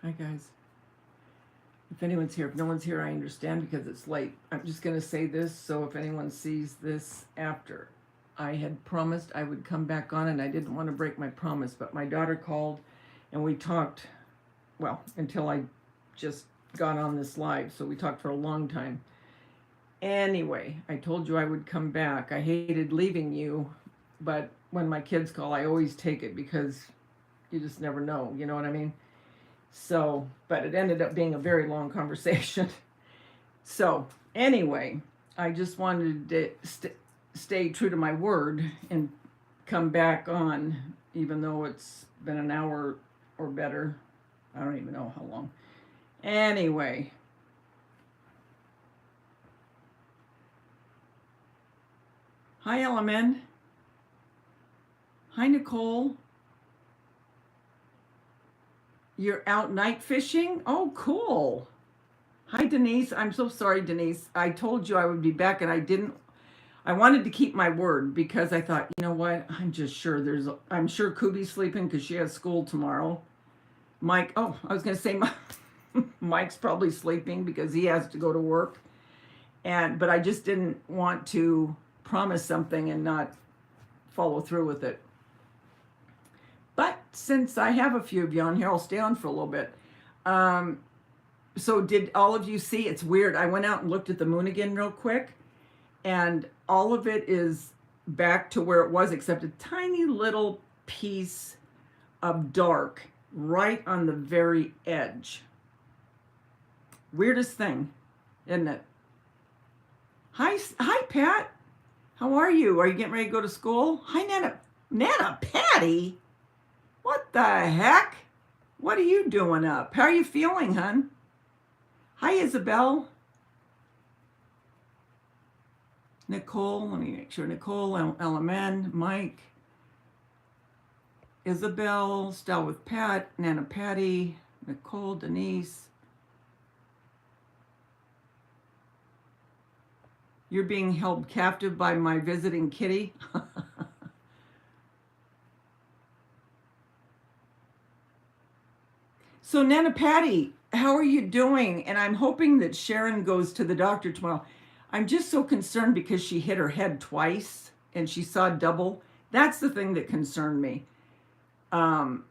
Hi, guys. If anyone's here, if no one's here, I understand because it's late. I'm just going to say this so if anyone sees this after. I had promised I would come back on and I didn't want to break my promise, but my daughter called and we talked, well, until I just got on this live. So we talked for a long time. Anyway, I told you I would come back. I hated leaving you, but when my kids call, I always take it because you just never know. You know what I mean? So, but it ended up being a very long conversation. So, anyway, I just wanted to stay true to my word and come back on, even though it's been an hour or better. I don't even know how long. Anyway. Hi, Element. Hi, Nicole. You're out night fishing? Oh, cool. Hi, Denise. I'm so sorry, Denise. I told you I would be back and I didn't. I wanted to keep my word because I thought, you know what? I'm sure Kubi's sleeping because she has school tomorrow. Mike, oh, I was going to say Mike's probably sleeping because he has to go to work. But I just didn't want to promise something and not follow through with it. But since I have a few of you on here, I'll stay on for a little bit. So did all of you see? It's weird. I went out and looked at the moon again real quick, and all of it is back to where it was, except a tiny little piece of dark right on the very edge. Weirdest thing, isn't it? Hi, Pat. How are you? Are you getting ready to go to school? Hi, Nana Patty. What the heck? What are you doing up? How are you feeling, hun? Hi, Isabel. Nicole, let me make sure. Nicole, LMN, Mike, Isabel, Stell with Pat, Nana Patty, Nicole, Denise. You're being held captive by my visiting kitty. So, Nana Patty, how are you doing? And I'm hoping that Sharon goes to the doctor tomorrow. I'm just so concerned because she hit her head twice and she saw double. That's the thing that concerned me. And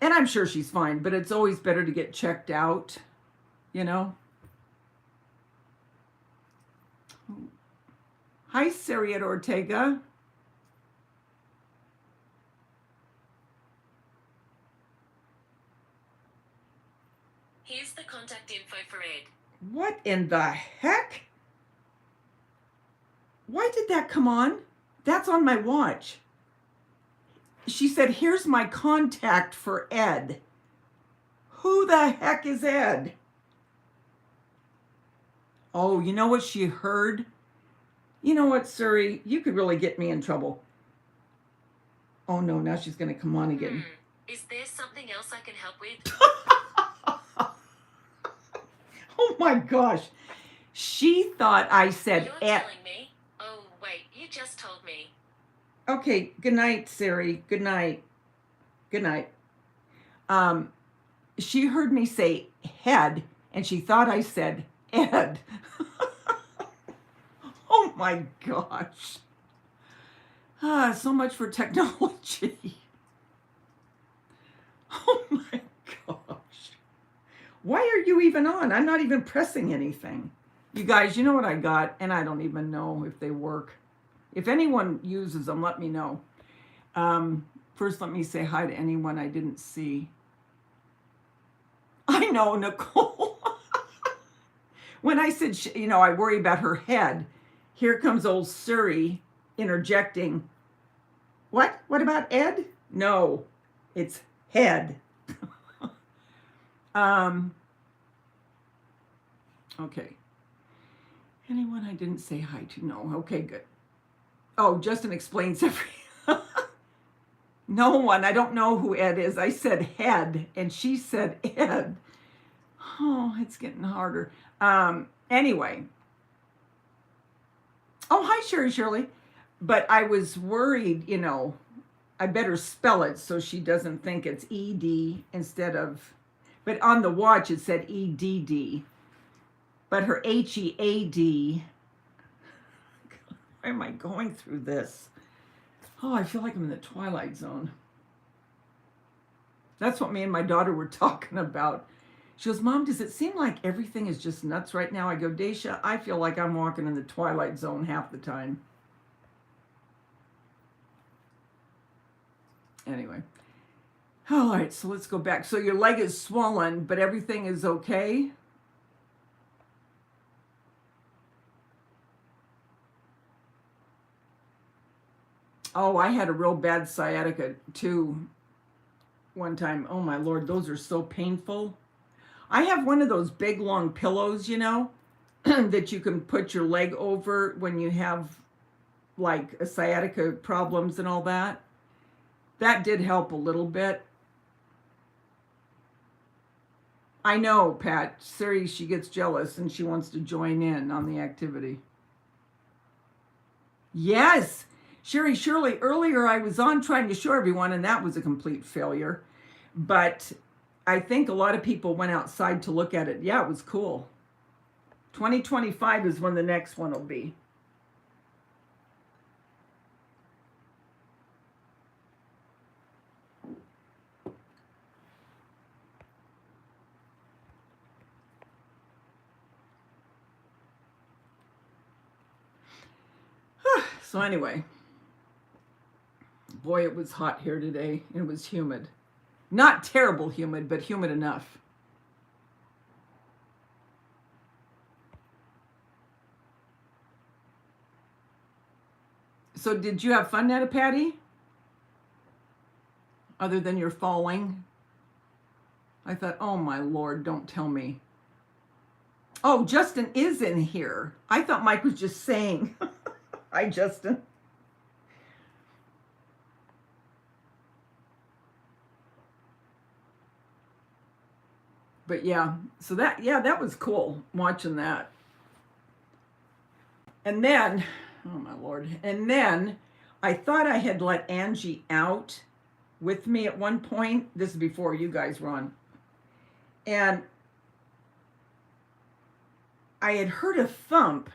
I'm sure she's fine, but it's always better to get checked out, you know? Hi, Syriet Ortega. Here's the contact info for Ed. What in the heck? Why did that come on? That's on my watch. She said, here's my contact for Ed. Who the heck is Ed? Oh, you know what she heard? You know what, Suri? You could really get me in trouble. Oh no, now she's going to come on again. Is there something else I can help with? Oh my gosh. She thought I said You're telling me? Oh, wait, you just told me. Okay, good night, Siri. Good night. Good night. She heard me say head and she thought I said Ed. Oh my gosh. So much for technology. Oh my gosh. Why are you even on? I'm not even pressing anything. You guys, you know what I got? And I don't even know if they work. If anyone uses them, let me know. First, let me say hi to anyone I didn't see. I know, Nicole. When I said, I worry about her head, here comes old Suri interjecting. What? What about Ed? No, it's head. Okay. Anyone I didn't say hi to? No. Okay, good. Oh, Justin explains every... No one. I don't know who Ed is. I said head, and she said Ed. Oh, it's getting harder. Anyway. Oh, hi, Shirley. But I was worried, I better spell it so she doesn't think it's ED instead of... But on the watch, it said EDD. But her HEAD, why am I going through this? Oh, I feel like I'm in the Twilight Zone. That's what me and my daughter were talking about. She goes, Mom, does it seem like everything is just nuts right now? I go, Daisha, I feel like I'm walking in the Twilight Zone half the time. Anyway. All right, so let's go back. So your leg is swollen, but everything is okay? Oh, I had a real bad sciatica too one time. Oh my Lord, those are so painful. I have one of those big long pillows, you know, that you can put your leg over when you have like a sciatica problems and all that. That did help a little bit. I know, Pat. Siri, she gets jealous and she wants to join in on the activity. Yes. Sherry, Shirley, earlier I was on trying to show everyone, and that was a complete failure. But I think a lot of people went outside to look at it. Yeah, it was cool. 2025 is when the next one will be. So anyway, boy, it was hot here today. It was humid. Not terrible humid, but humid enough. So did you have fun, Netta Patty? Other than your falling? I thought, oh my Lord, don't tell me. Oh, Justin is in here. I thought Mike was just saying. Hi, Justin. But yeah, so that was cool watching that. And then, oh my Lord, and then I thought I had let Angie out with me at one point. This is before you guys were on. And I had heard a thump,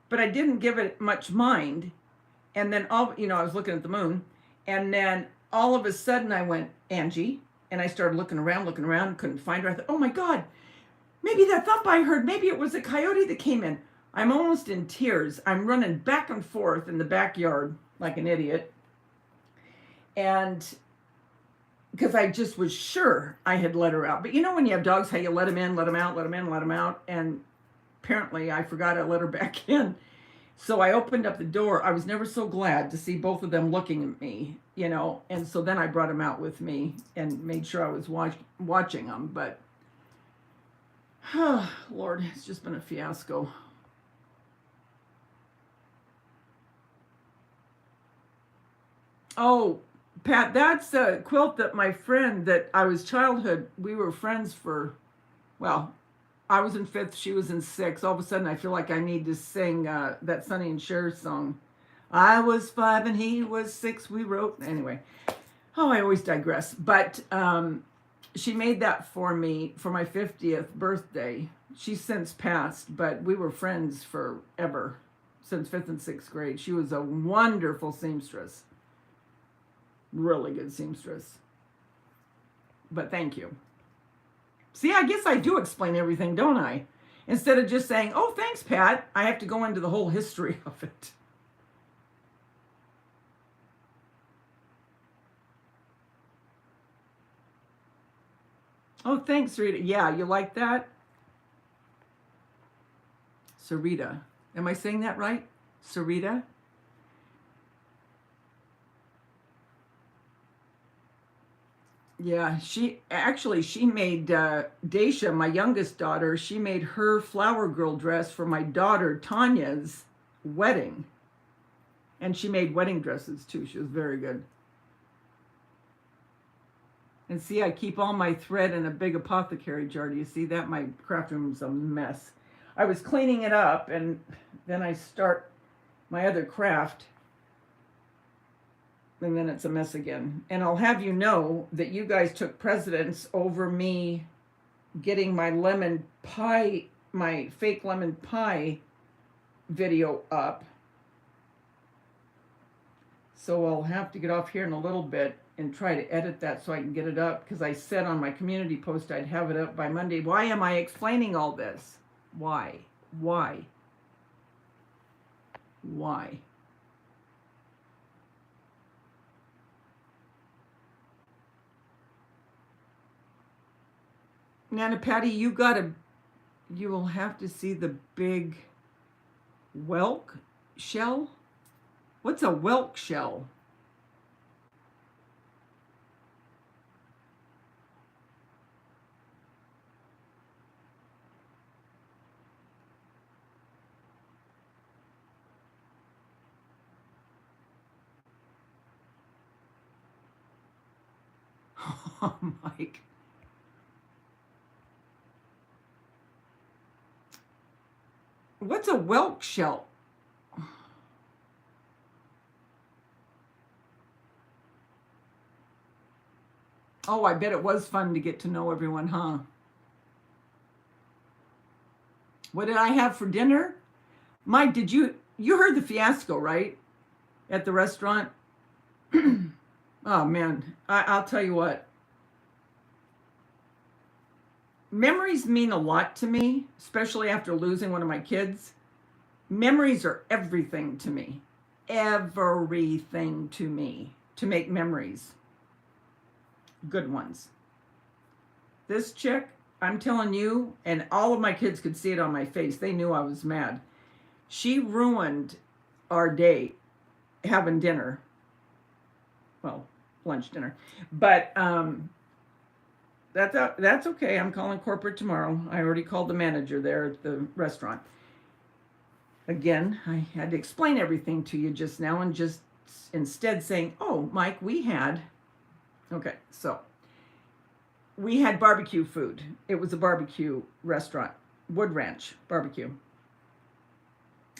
but I didn't give it much mind. And then I was looking at the moon, and then all of a sudden I went, Angie, and I started looking around, couldn't find her. I thought, oh my God, maybe that thump I heard, maybe it was a coyote that came in. I'm almost in tears. I'm running back and forth in the backyard like an idiot. And because I just was sure I had let her out. But you know when you have dogs, how you let them in, let them out, let them in, let them out. And apparently I forgot I let her back in. So I opened up the door. I was never so glad to see both of them looking at me, you know. And so then I brought them out with me and made sure I was watching them. But, oh, Lord, it's just been a fiasco. Oh, Pat, that's a quilt that my friend that I was we were friends for, well, I was in 5th, she was in 6th. All of a sudden, I feel like I need to sing that Sonny and Cher song. I was 5 and he was 6, we wrote. Anyway, oh, I always digress. But she made that for me for my 50th birthday. She's since passed, but we were friends forever, since 5th and 6th grade. She was a wonderful seamstress. Really good seamstress. But thank you. See, I guess I do explain everything, don't I? Instead of just saying, oh, thanks, Pat, I have to go into the whole history of it. Oh, thanks, Sarita. Yeah, you like that? Sarita. Am I saying that right? Sarita? Yeah, she made Daisha, my youngest daughter, she made her flower girl dress for my daughter Tanya's wedding. And she made wedding dresses too. She was very good. And see, I keep all my thread in a big apothecary jar. Do you see that? My craft room's a mess. I was cleaning it up, and then I start my other craft. and then it's a mess again. And I'll have you know that you guys took precedence over me getting my lemon pie, my fake lemon pie video up. So I'll have to get off here in a little bit and try to edit that so I can get it up, because I said on my community post I'd have it up by Monday. Why am I explaining all this? Why? Why? Why? Nana Patty, you will have to see the big whelk shell. What's a whelk shell? Oh, Mike. What's a whelk shell? Oh, I bet it was fun to get to know everyone, huh? What did I have for dinner? Mike, you heard the fiasco, right? At the restaurant? Oh, man. I'll tell you what. Memories mean a lot to me, especially after losing one of my kids. Memories are everything to me. Everything to me. To make memories. Good ones. This chick, I'm telling you, and all of my kids could see it on my face. They knew I was mad. She ruined our day having dinner. Well, lunch, dinner. But that's okay. I'm calling corporate tomorrow. I already called the manager there at the restaurant. Again, I had to explain everything to you just now, and just instead saying, oh, Mike, we had... Okay, so we had barbecue food. It was a barbecue restaurant, Wood Ranch Barbecue.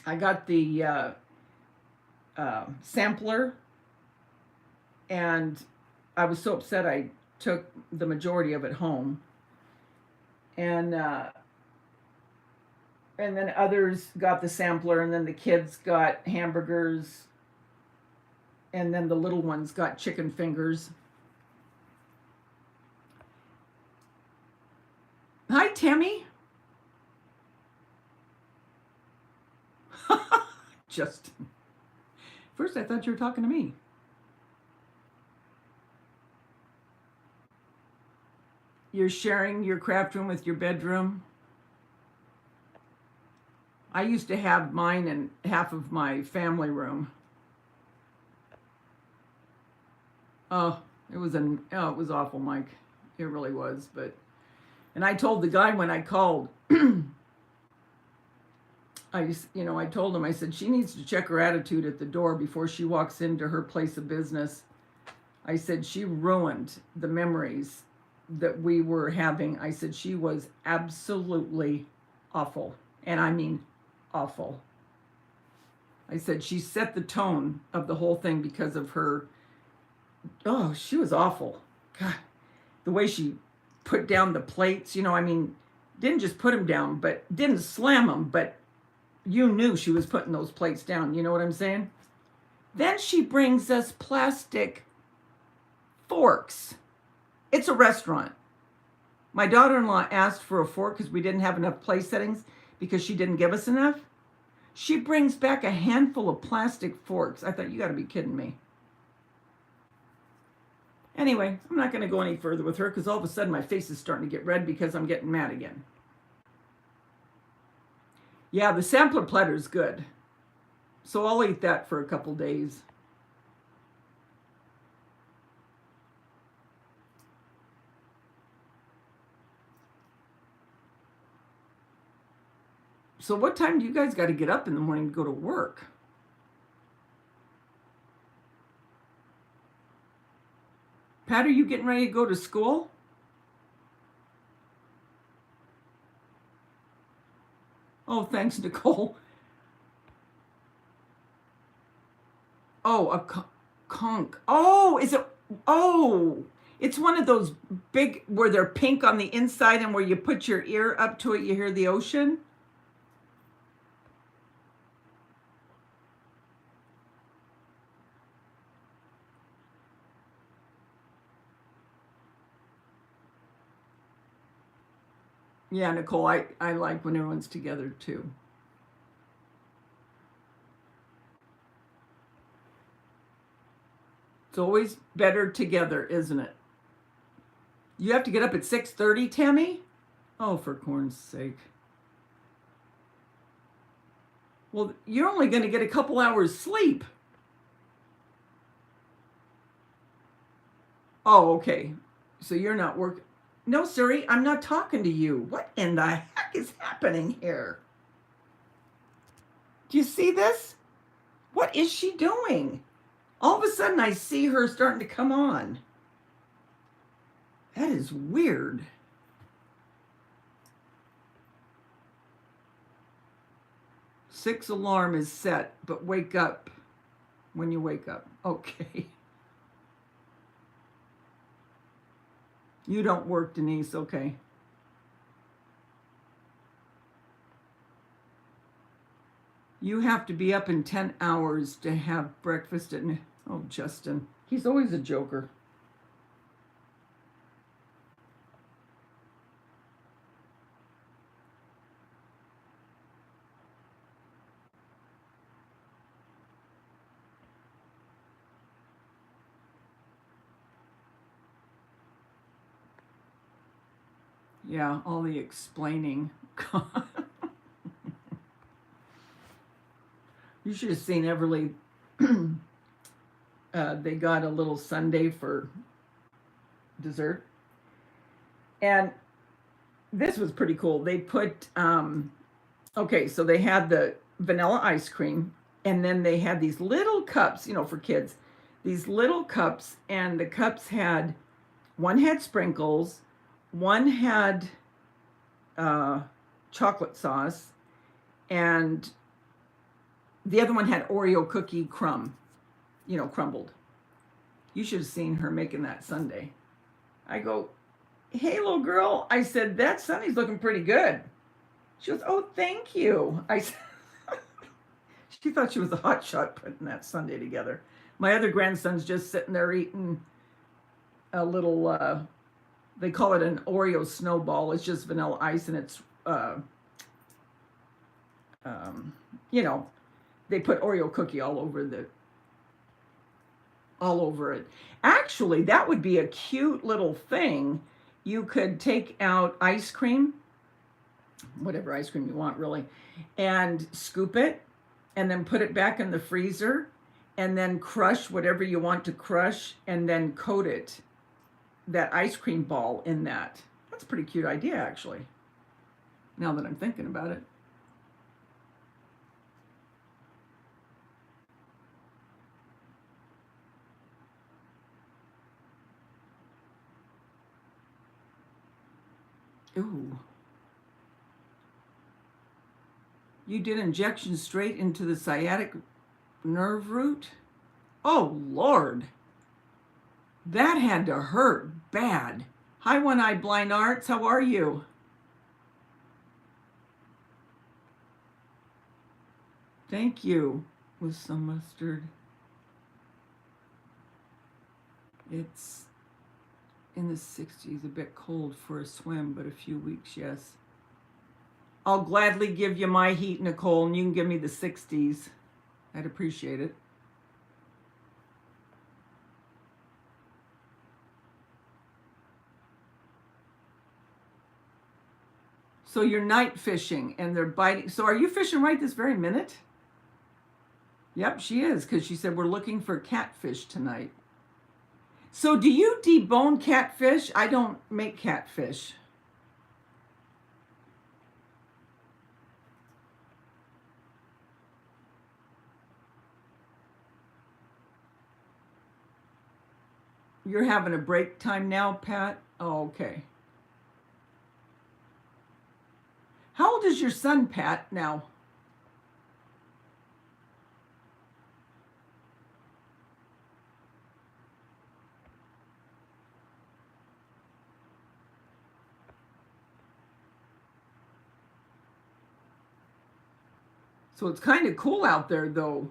I got the sampler, and I was so upset I took the majority of it home. And then others got the sampler, and then the kids got hamburgers, and then the little ones got chicken fingers. Hi, Tammy. Justin. First, I thought you were talking to me. You're sharing your craft room with your bedroom. I used to have mine in half of my family room. Oh, it was awful, Mike. It really was, but... And I told the guy when I called, I told him, I said, she needs to check her attitude at the door before she walks into her place of business. I said, she ruined the memories that we were having. I said, she was absolutely awful. And I mean awful. I said, she set the tone of the whole thing because of her. Oh, she was awful. God, the way she put down the plates, didn't just put them down, but didn't slam them, but you knew she was putting those plates down. You know what I'm saying? Then she brings us plastic forks. It's a restaurant. My daughter-in-law asked for a fork because we didn't have enough place settings because she didn't give us enough. She brings back a handful of plastic forks. I thought, you got to be kidding me. Anyway, I'm not going to go any further with her because all of a sudden my face is starting to get red because I'm getting mad again. Yeah, the sampler platter is good. So I'll eat that for a couple days. So what time do you guys got to get up in the morning to go to work? Pat, are you getting ready to go to school? Oh, thanks, Nicole. Oh, a conch. Oh, is it? Oh, it's one of those big where they're pink on the inside and where you put your ear up to it, you hear the ocean. Yeah, Nicole, I like when everyone's together too. It's always better together, isn't it? You have to get up at 6:30, Tammy? Oh, for corn's sake. Well, you're only going to get a couple hours sleep. Oh, okay. So you're not working. No, Siri, I'm not talking to you. What in the heck is happening here? Do you see this? What is she doing? All of a sudden, I see her starting to come on. That is weird. Six alarm is set, but wake up when you wake up. Okay. You don't work, Denise. Okay. You have to be up in 10 hours to have breakfast at... Oh, Justin. He's always a joker. Yeah, all the explaining. You should have seen Everly. They got a little sundae for dessert. And this was pretty cool. They put, okay, so they had the vanilla ice cream, and then they had these little cups, for kids, these little cups, and the cups had, one had sprinkles, one had chocolate sauce, and the other one had Oreo cookie crumb, crumbled. You should have seen her making that sundae. I go, hey, little girl. I said, that sundae's looking pretty good. She goes, oh, thank you. I said, she thought she was a hot shot putting that sundae together. My other grandson's just sitting there eating a little, they call it an Oreo Snowball. It's just vanilla ice, and it's, they put Oreo cookie all over it. Actually, that would be a cute little thing. You could take out ice cream, whatever ice cream you want really, and scoop it, and then put it back in the freezer, and then crush whatever you want to crush, and then coat it, that ice cream ball, in that. That's a pretty cute idea, actually, now that I'm thinking about it. Ooh. You did injections straight into the sciatic nerve root? Oh, Lord. That had to hurt bad. Hi, One-Eye Blind Arts. How are you? Thank you. With some mustard. It's in the 60s, a bit cold for a swim, but a few weeks, yes. I'll gladly give you my heat, Nicole, and you can give me the 60s. I'd appreciate it. So you're night fishing and they're biting. So are you fishing right this very minute? Yep, she is, because she said we're looking for catfish tonight. So do you debone catfish? I don't make catfish. You're having a break time now, Pat? Oh, okay. How old is your son, Pat, now? So it's kind of cool out there, though.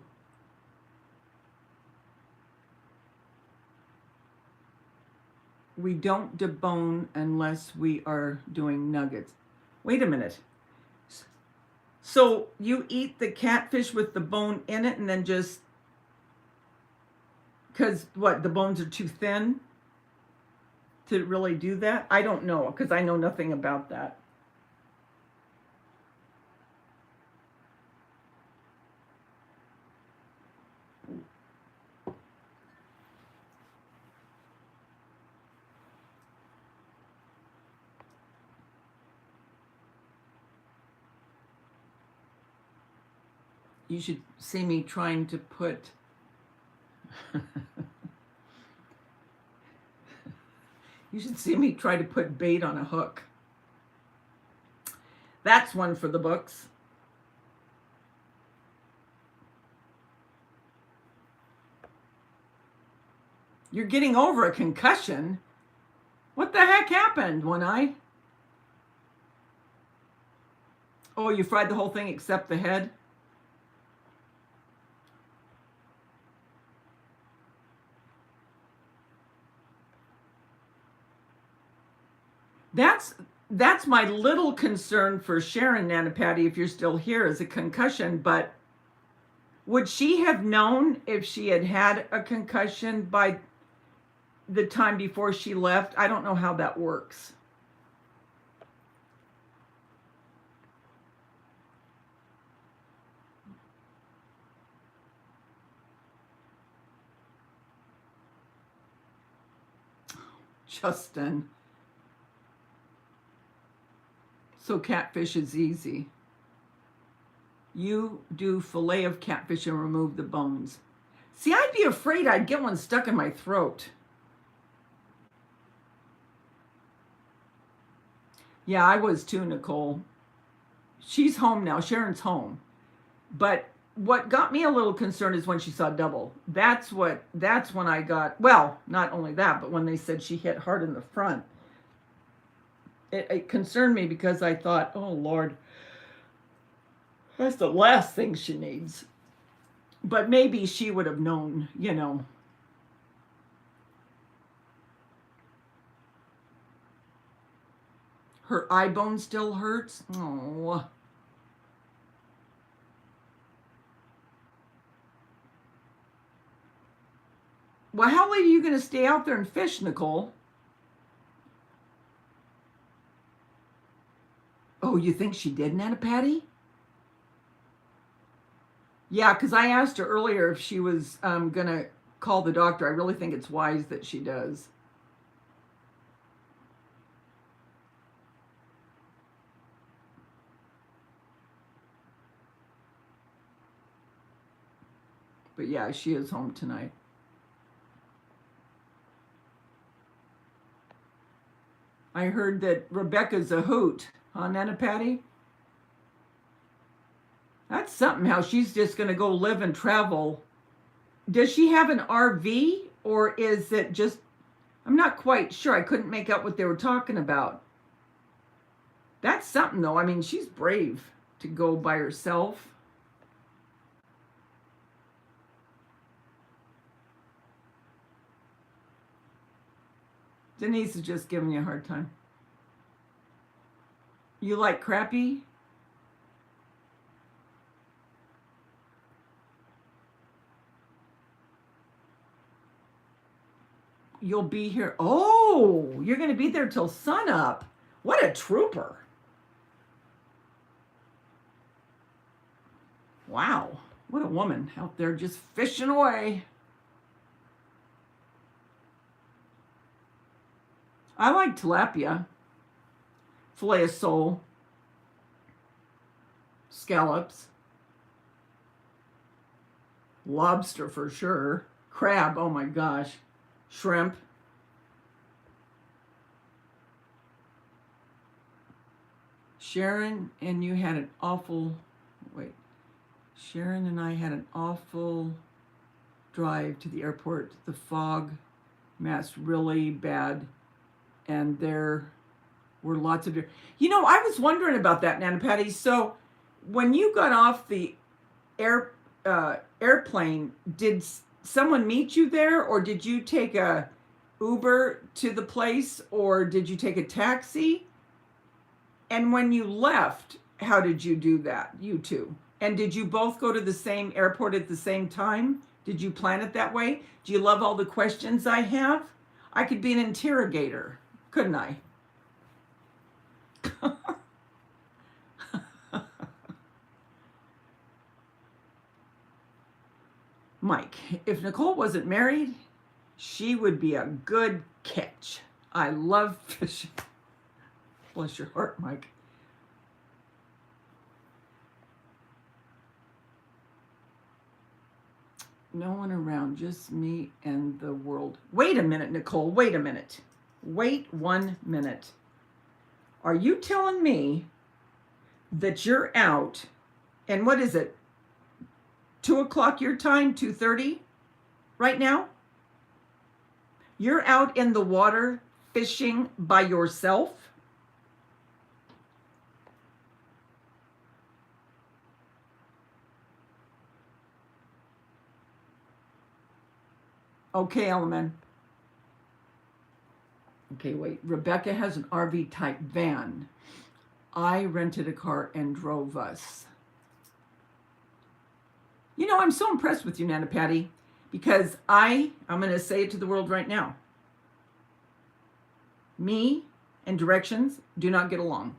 We don't debone unless we are doing nuggets. Wait a minute. So you eat the catfish with the bone in it and then just, because what, the bones are too thin to really do that? I don't know, because I know nothing about that. You should see me trying to put you should see me try to put bait on a hook. That's one for the books. You're getting over a concussion. What the heck happened, One Eye? Oh, you fried the whole thing except the head? That's my little concern for Sharon, Nana Patty, if you're still here, is a concussion. But would she have known if she had had a concussion by the time before she left? I don't know how that works. Justin. So catfish is easy. You do fillet of catfish and remove the bones. See, I'd be afraid I'd get one stuck in my throat. Yeah, I was too, Nicole. She's home now. Sharon's home. But what got me a little concerned is when she saw double. That's when I got, well, not only that, but when they said she hit hard in the front. It concerned me because I thought, oh, Lord, that's the last thing she needs. But maybe she would have known, you know. Her eye bone still hurts. Oh. Well, how late are you going to stay out there and fish, Nicole? Oh, you think she did, Nana Patty? Yeah, because I asked her earlier if she was going to call the doctor. I really think it's wise that she does. But yeah, she is home tonight. I heard that Rebecca's a hoot, huh, Nana Patty? That's something, how she's just going to go live and travel. Does she have an RV, or is it just, I'm not quite sure. I couldn't make out what they were talking about. That's something, though. I mean, she's brave to go by herself. Denise is just giving you a hard time. You like crappie? You'll be here. Oh, you're going to be there till sunup. What a trooper. Wow. What a woman out there just fishing away. I like tilapia, filet of sole, scallops, lobster for sure, crab, oh my gosh, shrimp. Sharon and you had an awful, Sharon and I had an awful drive to the airport. The fog messed really bad. And there were lots of, I was wondering about that, Nana Patty. So when you got off the airplane, did someone meet you there, or did you take a Uber to the place, or did you take a taxi? And when you left, how did you do that, you two? And did you both go to the same airport at the same time? Did you plan it that way? Do you love all the questions I have? I could be an interrogator, couldn't I? Mike, if Nicole wasn't married, she would be a good catch. I love fishing. Bless your heart, Mike. No one around, just me and the world. Wait a minute, Nicole. Wait a minute. Wait 1 minute. Are you telling me that you're out, and what is it, 2 o'clock your time, 2:30 right now? You're out in the water fishing by yourself? Okay, Element. Okay, wait. Rebecca has an RV type van. I rented a car and drove us. You know, I'm so impressed with you, Nana Patty, because I'm going to say it to the world right now. Me and directions do not get along.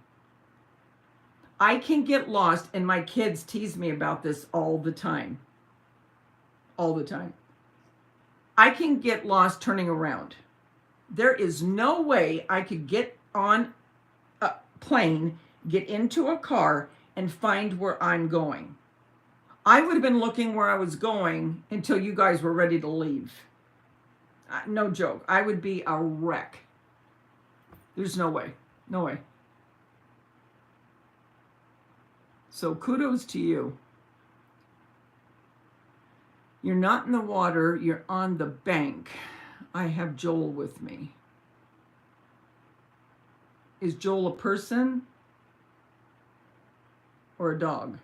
I can get lost, and my kids tease me about this all the time. All the time. I can get lost turning around. There is no way I could get on a plane, get into a car, and find where I'm going. I would have been looking where I was going until you guys were ready to leave. No joke. I would be a wreck. There's no way. No way. So kudos to you. You're not in the water, you're on the bank. I have Joel with me. Is Joel a person or a dog?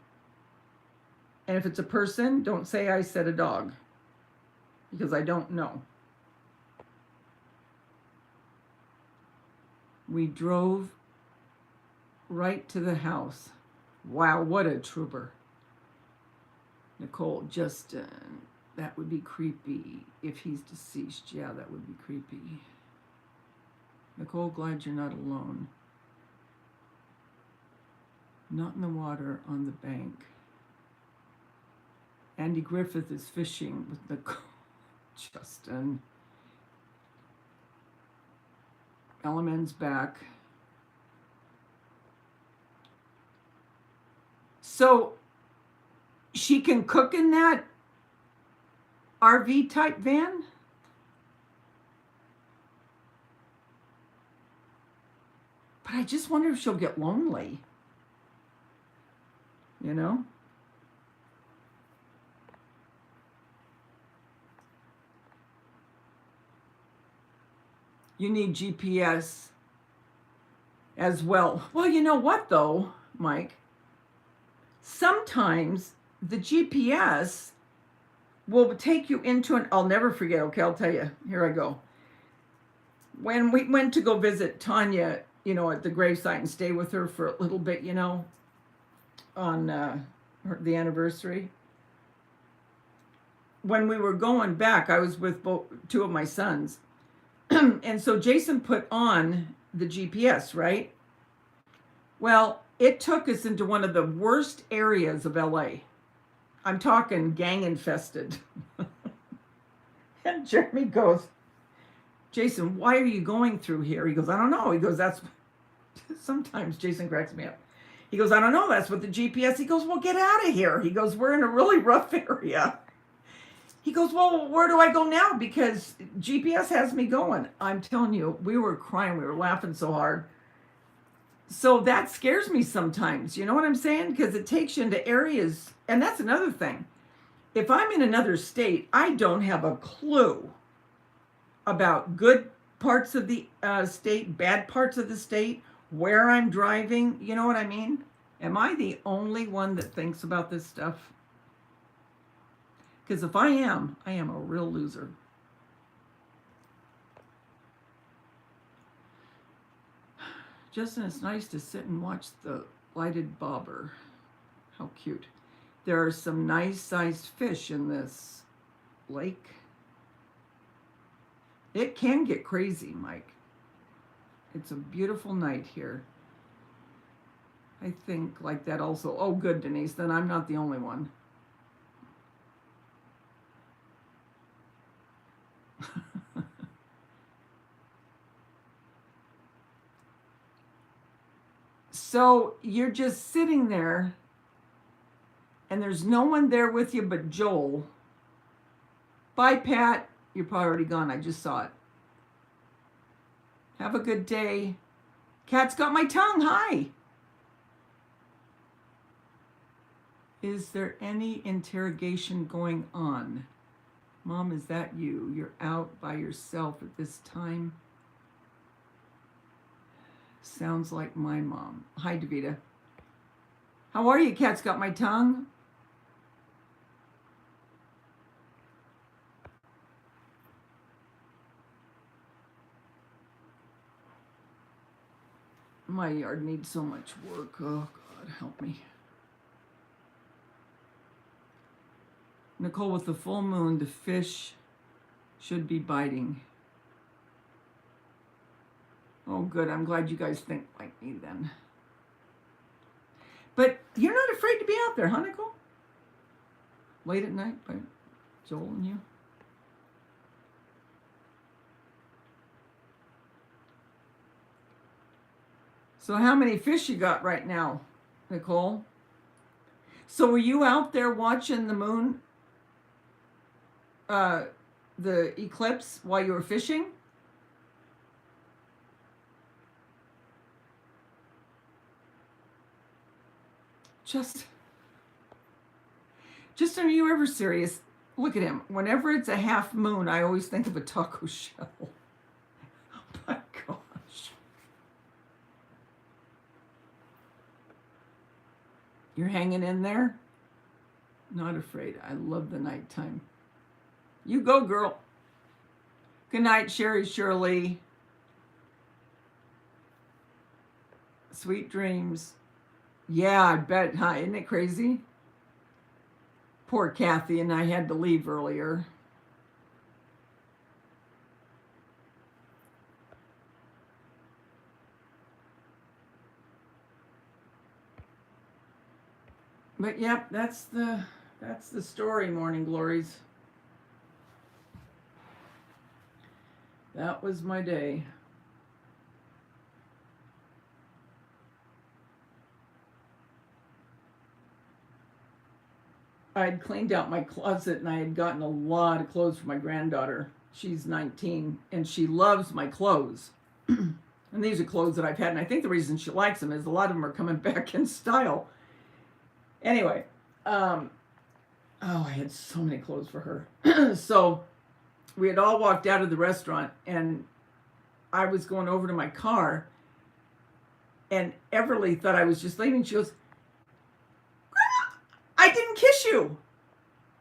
And if it's a person, don't say I said a dog, because I don't know. We drove right to the house. Wow, what a trooper. Nicole, Justin, that would be creepy if he's deceased. Yeah, that would be creepy. Nicole, glad you're not alone. Not in the water, on the bank. Andy Griffith is fishing with Nicole. Justin. Element's back. So, she can cook in that RV type van? But I just wonder if she'll get lonely. You know? You need GPS as well. Well, you know what though, Mike? Sometimes the GPS will take you into an, I'll never forget, okay, I'll tell you, here I go. When we went to go visit Tanya, you know, at the gravesite and stay with her for a little bit, you know, on the anniversary. When we were going back, I was with two of my sons. And so Jason put on the GPS, right? Well, it took us into one of the worst areas of LA. I'm talking gang infested. And Jeremy goes, Jason, why are you going through here? He goes, I don't know. He goes, that's, sometimes Jason cracks me up. He goes, I don't know. That's what the GPS. He goes, well, get out of here. He goes, we're in a really rough area. He goes, well, where do I go now? Because GPS has me going. I'm telling you, we were crying. We were laughing so hard. So that scares me sometimes. You know what I'm saying? Because it takes you into areas. And that's another thing. If I'm in another state, I don't have a clue about good parts of the state, bad parts of the state, where I'm driving. You know what I mean? Am I the only one that thinks about this stuff? Because if I am a real loser. Justin, it's nice to sit and watch the lighted bobber. How cute. There are some nice sized fish in this lake. It can get crazy, Mike. It's a beautiful night here. I think like that also. Oh, good, Denise. Then I'm not the only one. So you're just sitting there and there's no one there with you but Joel. Bye, Pat. You're probably already gone. I just saw it. Have a good day. Cat's got my tongue. Hi. Is there any interrogation going on? Mom, is that you? You're out by yourself at this time? Sounds like my mom. Hi, Daveda. How are you, Cat's got my tongue? My yard needs so much work. Oh, God, help me. Nicole, with the full moon, the fish should be biting. Oh, good. I'm glad you guys think like me then. But you're not afraid to be out there, huh, Nicole? Late at night by Joel and you? So how many fish you got right now, Nicole? So were you out there watching the moon, the eclipse while you were fishing? Justin, are you ever serious? Look at him. Whenever it's a half moon, I always think of a taco shell. Oh my gosh. You're hanging in there? Not afraid. I love the nighttime. You go, girl. Good night, Sherry Shirley. Sweet dreams. Yeah, I bet, huh? Isn't it crazy? Poor Kathy and I had to leave earlier. But yep, that's the story, Morning Glories. That was my day. I had cleaned out my closet and I had gotten a lot of clothes for my granddaughter. She's 19 and she loves my clothes. And these are clothes that I've had. And I think the reason she likes them is a lot of them are coming back in style. Anyway, I had so many clothes for her. So we had all walked out of the restaurant and I was going over to my car and Everly thought I was just leaving. She goes, I didn't kiss you.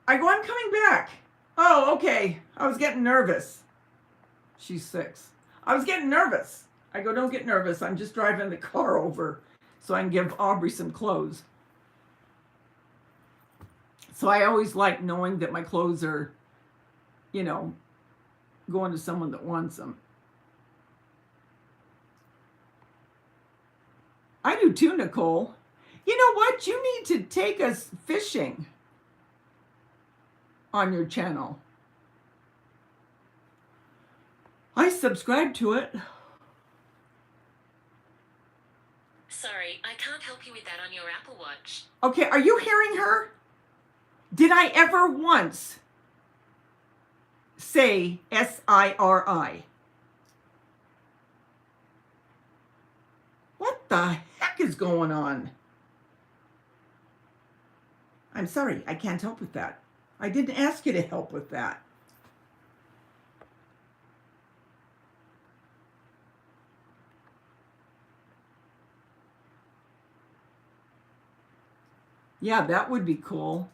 I go, I'm coming back. Oh, okay. I was getting nervous. She's 6. I was getting nervous. I go, don't get nervous. I'm just driving the car over so I can give Aubrey some clothes. So I always like knowing that my clothes are, going to someone that wants them. I do too, Nicole. You know what? You need to take us fishing on your channel. I subscribe to it. Sorry, I can't help you with that on your Apple Watch. Okay, are you hearing her? Did I ever once say SIRI? What the heck is going on? I'm sorry, I can't help with that. I didn't ask you to help with that. Yeah, that would be cool.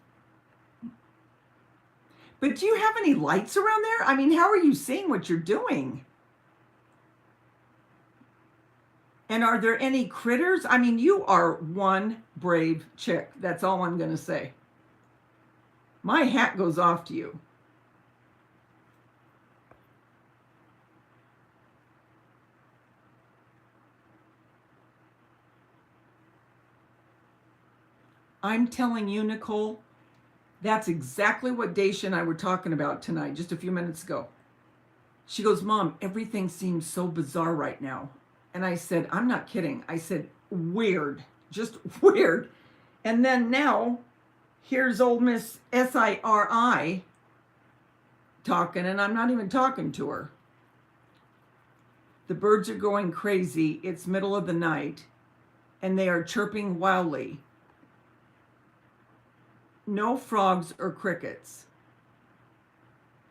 But do you have any lights around there? I mean, how are you seeing what you're doing? And are there any critters? I mean, you are one brave chick. That's all I'm going to say. My hat goes off to you. I'm telling you, Nicole, that's exactly what Daisha and I were talking about tonight, just a few minutes ago. She goes, Mom, everything seems so bizarre right now. And I said, I'm not kidding. I said, weird, just weird. And then now, here's old Miss SIRI talking, and I'm not even talking to her. The birds are going crazy. It's middle of the night, and they are chirping wildly. No frogs or crickets.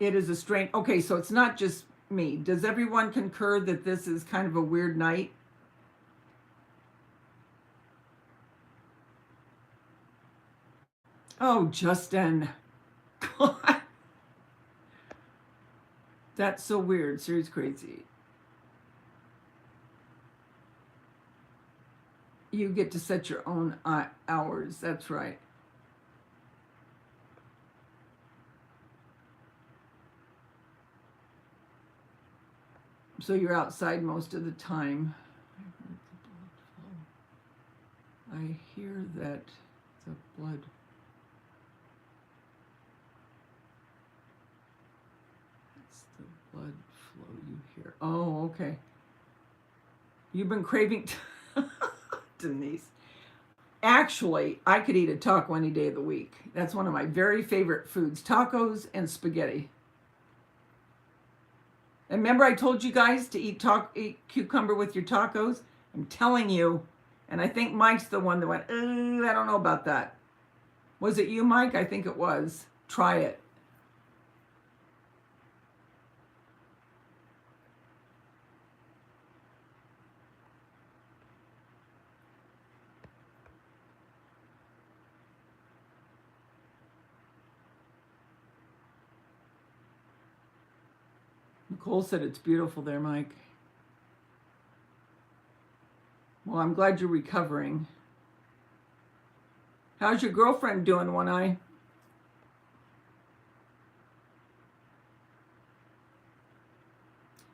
It is a strange... Okay, so it's not just me. Does everyone concur that this is kind of a weird night? Oh, Justin. God. That's so weird. Serious crazy. You get to set your own hours. That's right. So you're outside most of the time. I hear that the blood. That's the blood flow you hear. Oh, okay. You've been craving, Denise. Actually, I could eat a taco any day of the week. That's one of my very favorite foods, tacos and spaghetti. And remember I told you guys to eat cucumber with your tacos? I'm telling you, and I think Mike's the one that went, I don't know about that. Was it you, Mike? I think it was. Try it. Nicole said it's beautiful there, Mike. Well, I'm glad you're recovering. How's your girlfriend doing, One Eye?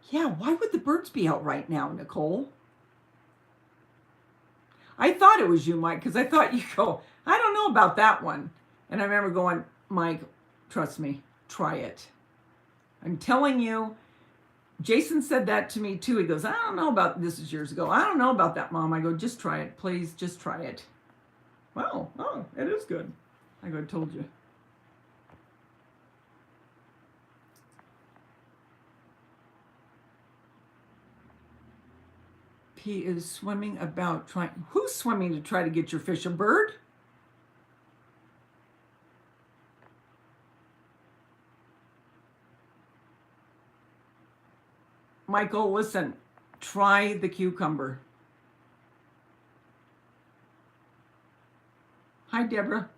Yeah, why would the birds be out right now, Nicole? I thought it was you, Mike, because I thought you go, I don't know about that one. And I remember going, Mike, trust me, try it. I'm telling you, Jason said that to me too. He goes, I don't know about, this is years ago. I don't know about that, Mom. I go, just try it. Please, just try it. Well, oh, it is good. I go, I told you. He is swimming about trying. Who's swimming to try to get your fish? A bird? Michael, listen, try the cucumber. Hi, Deborah.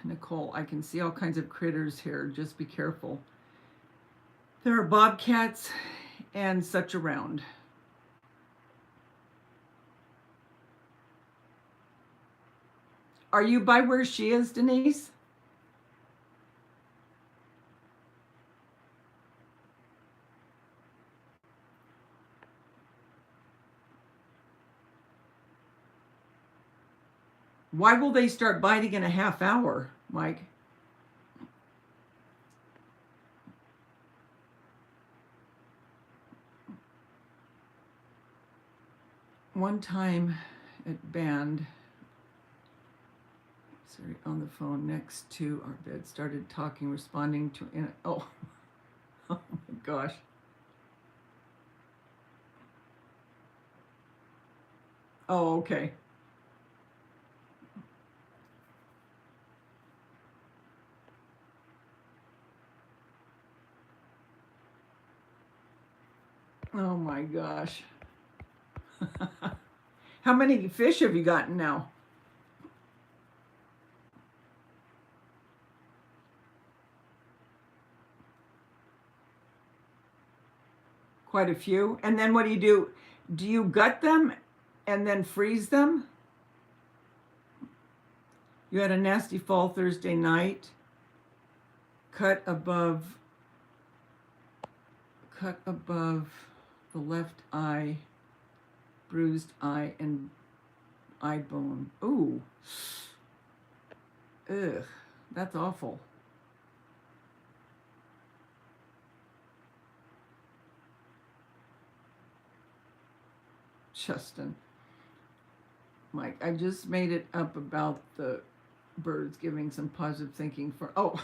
Nicole, I can see all kinds of critters here. Just be careful. There are bobcats and such around. Are you by where she is, Denise? Why will they start biting in a half hour, Mike? One time at band, sorry, on the phone next to our bed, started talking, responding to, oh, oh my gosh. Oh, okay. gosh. How many fish have you gotten now? Quite a few. And then what do you do? Do you gut them and then freeze them? You had a nasty fall Thursday night. Cut above the left eye, bruised eye, and eye bone. Ooh. Ugh. That's awful. Justin. Mike, I just made it up about the birds giving some positive thinking for, oh.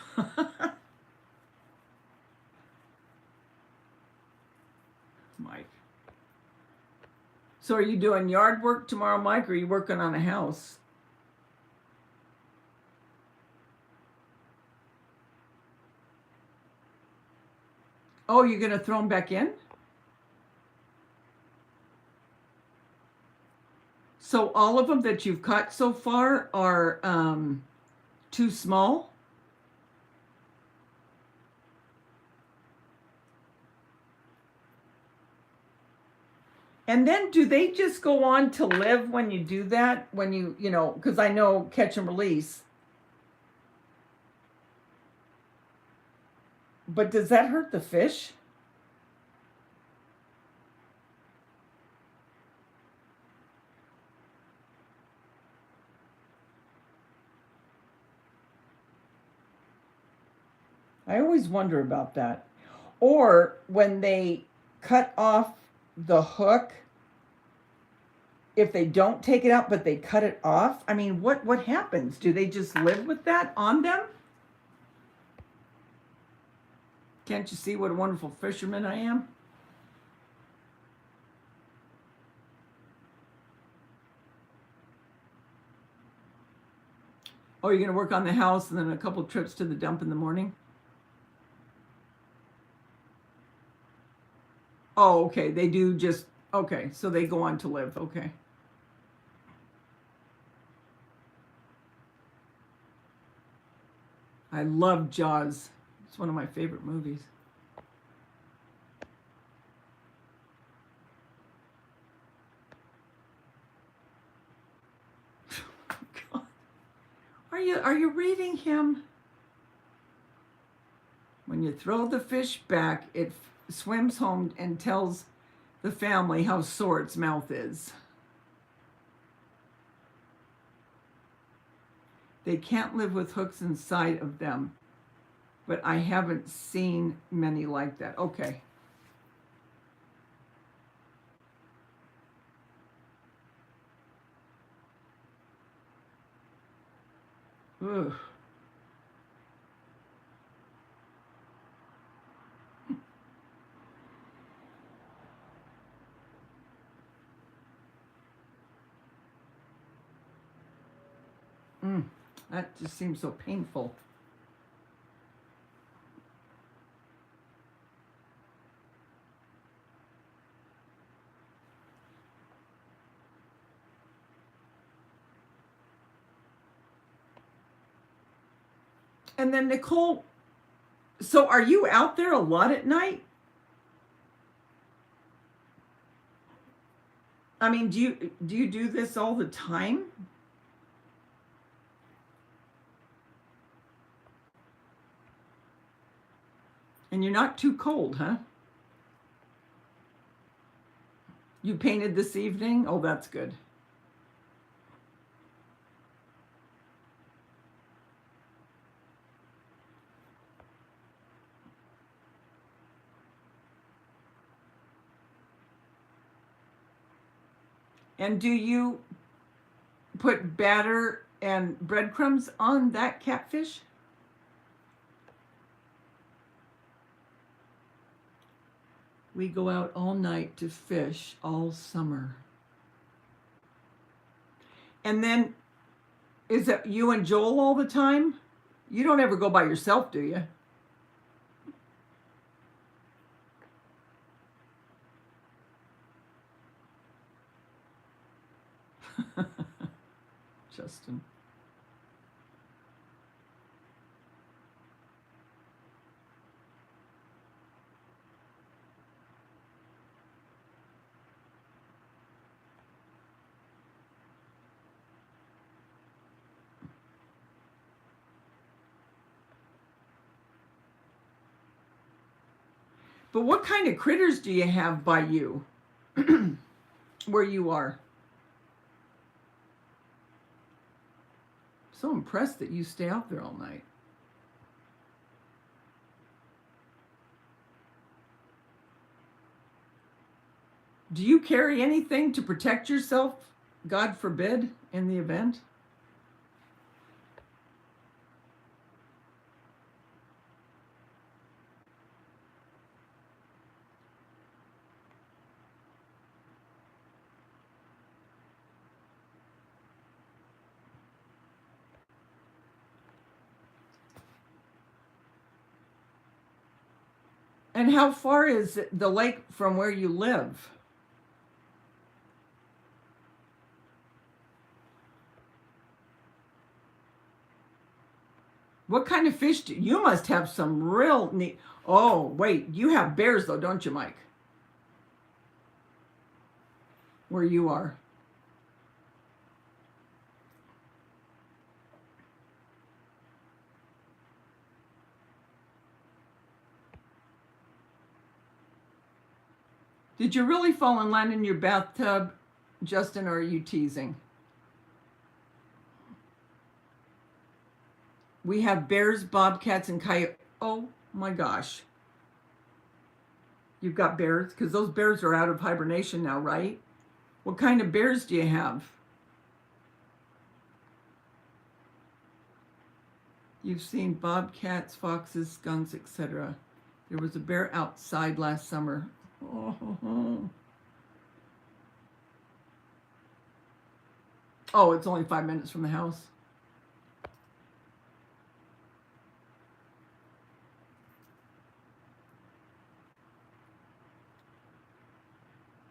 Mike. So are you doing yard work tomorrow, Mike, or are you working on a house? Oh, you're going to throw them back in? So all of them that you've cut so far are too small? And then do they just go on to live when you do that? When you know, because I know catch and release. But does that hurt the fish? I always wonder about that. Or when they cut off the hook, if they don't take it out but they cut it off, I mean, what happens? Do they just live with that on them? Can't you see what a wonderful fisherman I am? Oh, you're going to work on the house and then a couple trips to the dump in the morning? Oh, okay. They do just, okay. So they go on to live. Okay. I love Jaws. It's one of my favorite movies. God. Are you reading him? When you throw the fish back, it swims home and tells the family how sore its mouth is. They can't live with hooks inside of them, but I haven't seen many like that. Okay. Ugh. That just seems so painful. And then Nicole, so are you out there a lot at night? I mean, do you do this all the time? And you're not too cold, huh? You painted this evening? Oh, that's good. And do you put batter and breadcrumbs on that catfish? We go out all night to fish all summer. And then, is it you and Joel all the time? You don't ever go by yourself, do you? Justin. But what kind of critters do you have by you? Where you are? So impressed that you stay out there all night. Do you carry anything to protect yourself, God forbid, in the event? And how far is the lake from where you live? What kind of fish do you must have some real neat? Oh, wait, you have bears though, don't you, Mike? Where you are. Did you really fall and land in your bathtub, Justin, or are you teasing? We have bears, bobcats, and coyotes. Oh my gosh. You've got bears? Because those bears are out of hibernation now, right? What kind of bears do you have? You've seen bobcats, foxes, skunks, etc. There was a bear outside last summer. Oh, oh, it's only 5 minutes from the house.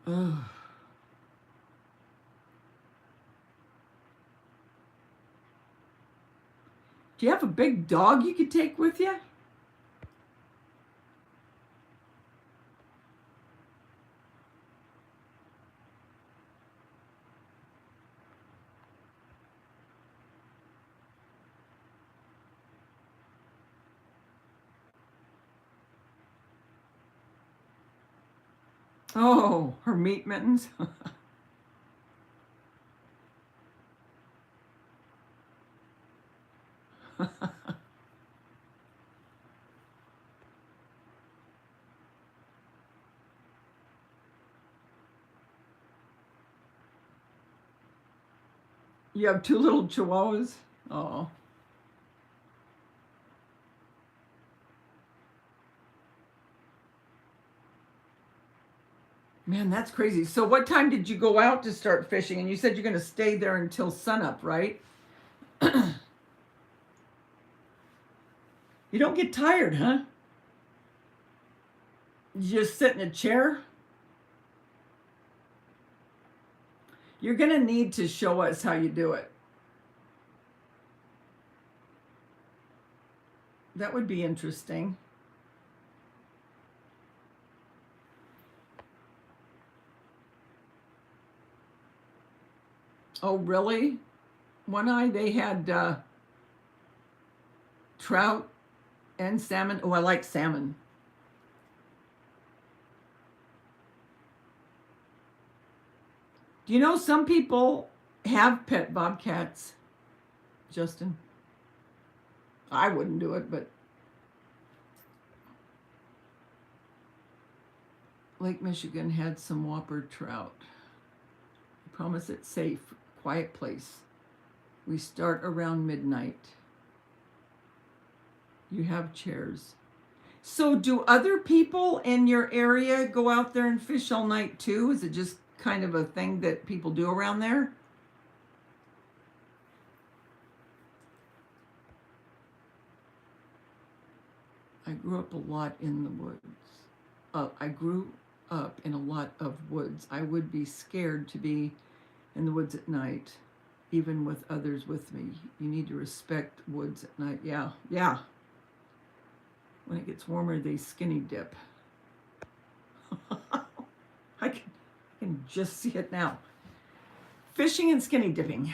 Ugh. Do you have a big dog you could take with you? Oh, her meat mittens. You have two little chihuahuas? Oh. Man, that's crazy. So what time did you go out to start fishing? And you said you're going to stay there until sunup, right? You don't get tired, huh? You just sit in a chair? You're going to need to show us how you do it. That would be interesting. Oh, really? One eye, they had trout and salmon. Oh, I like salmon. Do you know some people have pet bobcats, Justin? I wouldn't do it, but Lake Michigan had some whopper trout. I promise it's safe, quiet place. We start around midnight. You have chairs. So do other people in your area go out there and fish all night too? Is it just kind of a thing that people do around there? I grew up a lot in the woods. I grew up in a lot of woods. I would be scared to be in the woods at night, even with others with me. You need to respect woods at night. Yeah, yeah. When it gets warmer, they skinny dip. I can just see it now. Fishing and skinny dipping.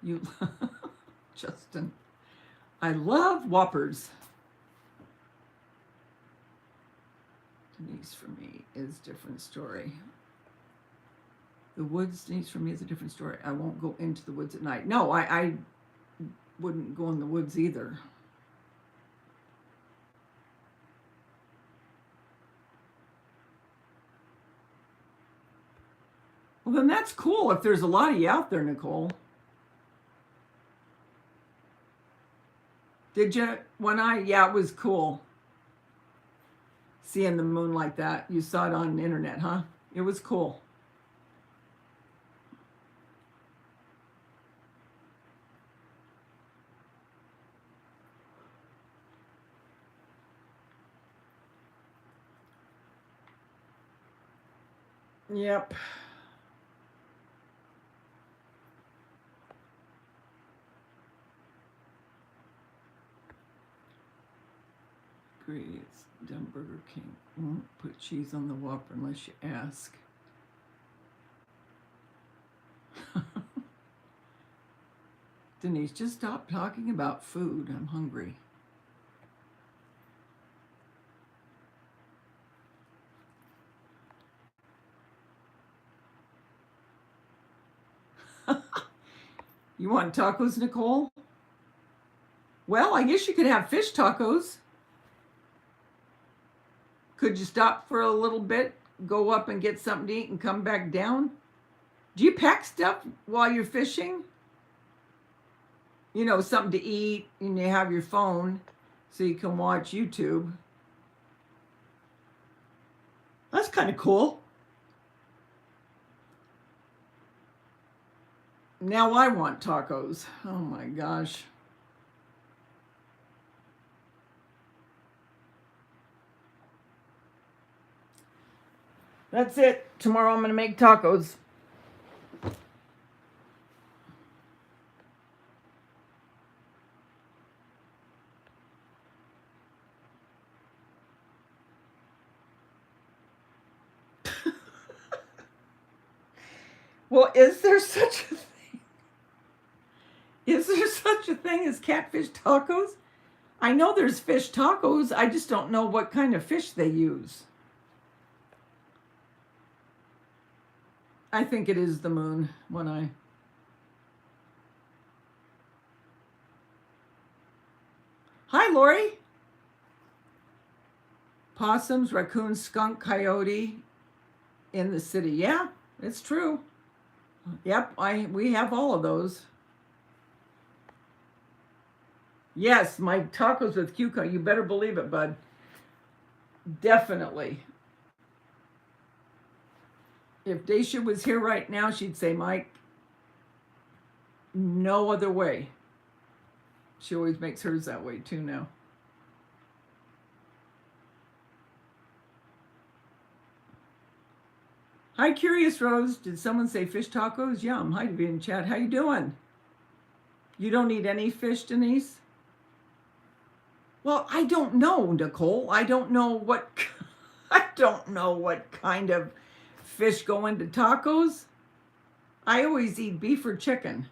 You, Justin, I love Whoppers. Denise for me is a different story. The woods, Denise for me is a different story. I won't go into the woods at night. No, I wouldn't go in the woods either. Well, then that's cool if there's a lot of you out there, Nicole. Did you? Yeah, it was cool. Seeing the moon like that. You saw it on the internet, huh? It was cool. Yep. It's done. Burger King won't put cheese on the Whopper unless you ask. Denise, just stop talking about food. I'm hungry. You want tacos, Nicole? Well, I guess you could have fish tacos. Could you stop for a little bit, go up and get something to eat and come back down? Do you pack stuff while you're fishing? You know, something to eat, and you have your phone so you can watch YouTube. That's kind of cool. Now I want tacos. Oh my gosh. That's it. Tomorrow I'm going to make tacos. Well, is there such a thing? Is there such a thing as catfish tacos? I know there's fish tacos. I just don't know what kind of fish they use. I think it is the moon when I... Hi, Lori. Possums, raccoons, skunk, coyote in the city. Yeah, it's true. Yep, we have all of those. Yes, my tacos with cucumber. You better believe it, bud. Definitely. If Daisha was here right now, she'd say, Mike, no other way. She always makes hers that way too now. Hi, Curious Rose. Did someone say fish tacos? Yum. Hi, Daveda in chat. How you doing? You don't eat any fish, Denise? Well, I don't know, Nicole. I don't know what kind of fish go into tacos. I always eat beef or chicken.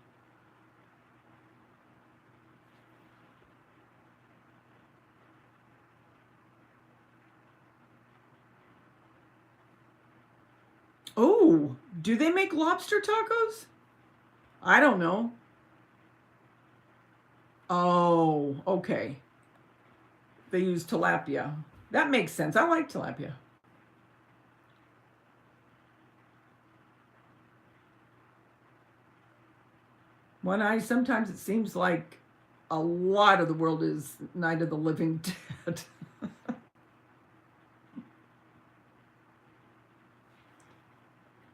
Oh, do they make lobster tacos? I don't know. Oh, okay. They use tilapia. That makes sense. I like tilapia. Sometimes it seems like a lot of the world is Night of the Living Dead.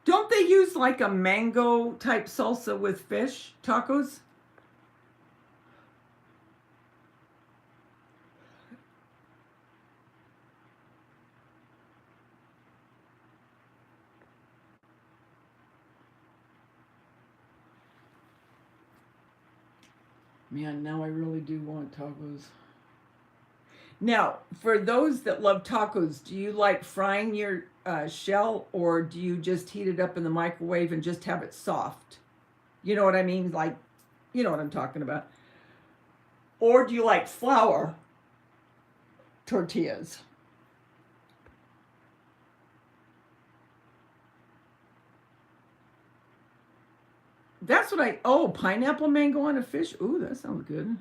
Don't they use like a mango type salsa with fish tacos? Man, now I really do want tacos. Now, for those that love tacos, do you like frying your shell, or do you just heat it up in the microwave and just have it soft? You know what I mean? Like, you know what I'm talking about. Or do you like flour tortillas? That's what pineapple mango on a fish. Ooh, that sounds good.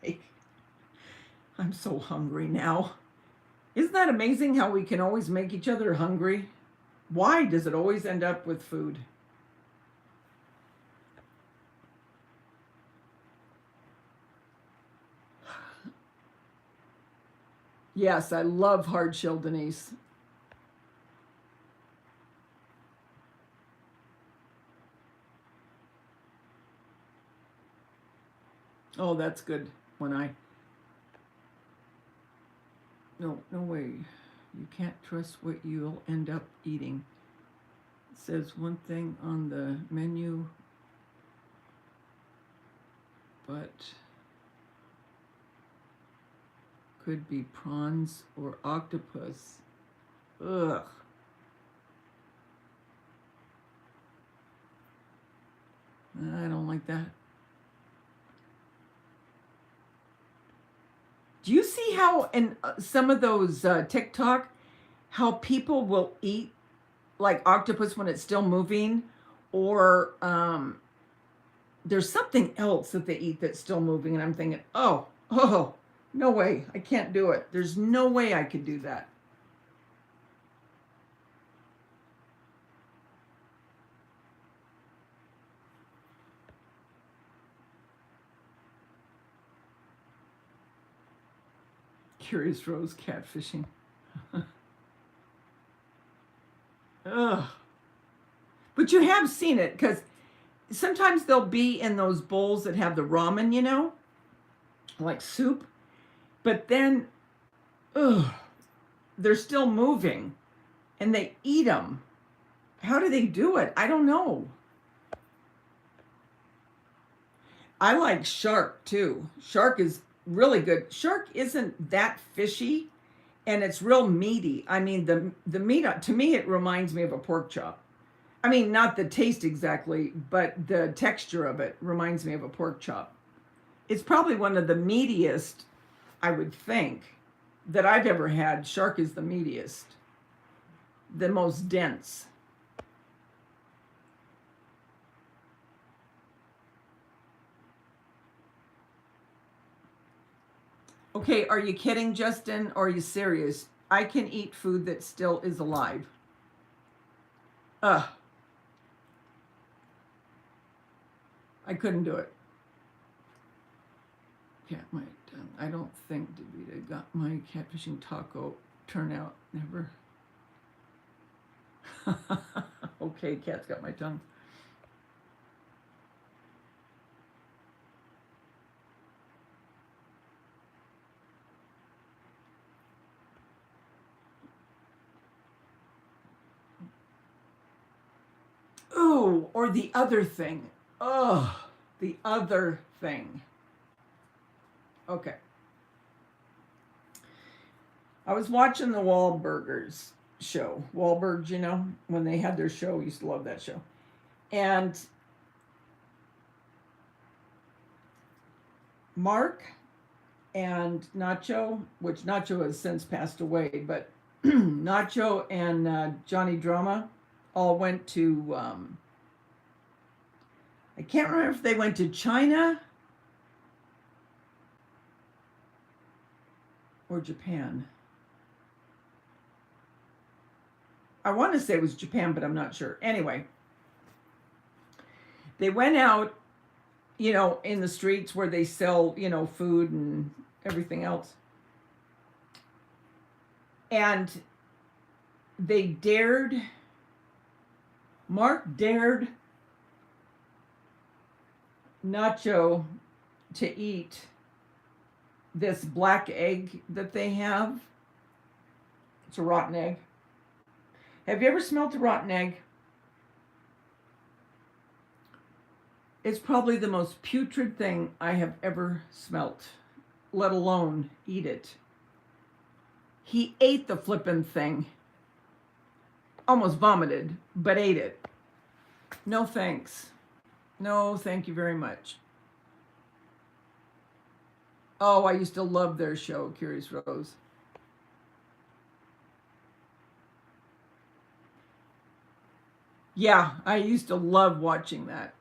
Mike, I'm so hungry now. Isn't that amazing how we can always make each other hungry? Why does it always end up with food? Yes, I love hard shell Denise. Oh, that's good. No way. You can't trust what you'll end up eating. It says one thing on the menu, but could be prawns or octopus. Ugh. I don't like that. Do you see how in some of those TikTok, how people will eat like octopus when it's still moving, or there's something else that they eat that's still moving, and I'm thinking, oh, no way, I can't do it. There's no way I could do that. Curious Rose catfishing. Ugh. But you have seen it, because sometimes they'll be in those bowls that have the ramen, you know, like soup. But then, ugh, they're still moving, and they eat them. How do they do it? I don't know. I like shark too. Shark is really good. Shark isn't that fishy, and it's real meaty. I mean, the meat, to me, it reminds me of a pork chop. I mean, not the taste exactly, but the texture of it reminds me of a pork chop. It's probably one of the meatiest, I would think, that I've ever had. Shark is the meatiest, the most dense. Okay, are you kidding, Justin, or are you serious? I can eat food that still is alive. Ugh. I couldn't do it. Cat might. I don't think Daveda got my catfishing taco turnout. Never. Okay, cat's got my tongue. Ooh, or the other thing. Oh, the other thing. Okay. I was watching the Wahlburgers show. Wahlbergs, you know, when they had their show, I used to love that show. And Mark and Nacho, which Nacho has since passed away, but Nacho and Johnny Drama all went to, I can't remember if they went to China or Japan. I want to say it was Japan, but I'm not sure. Anyway, they went out, you know, in the streets where they sell, you know, food and everything else. And Mark dared Nacho to eat this black egg that they have. It's a rotten egg. Have you ever smelt a rotten egg? It's probably the most putrid thing I have ever smelt, let alone eat it. He ate the flippin' thing. Almost vomited, but ate it. No thanks. No, thank you very much. Oh, I used to love their show, Curious Rose. Yeah, I used to love watching that.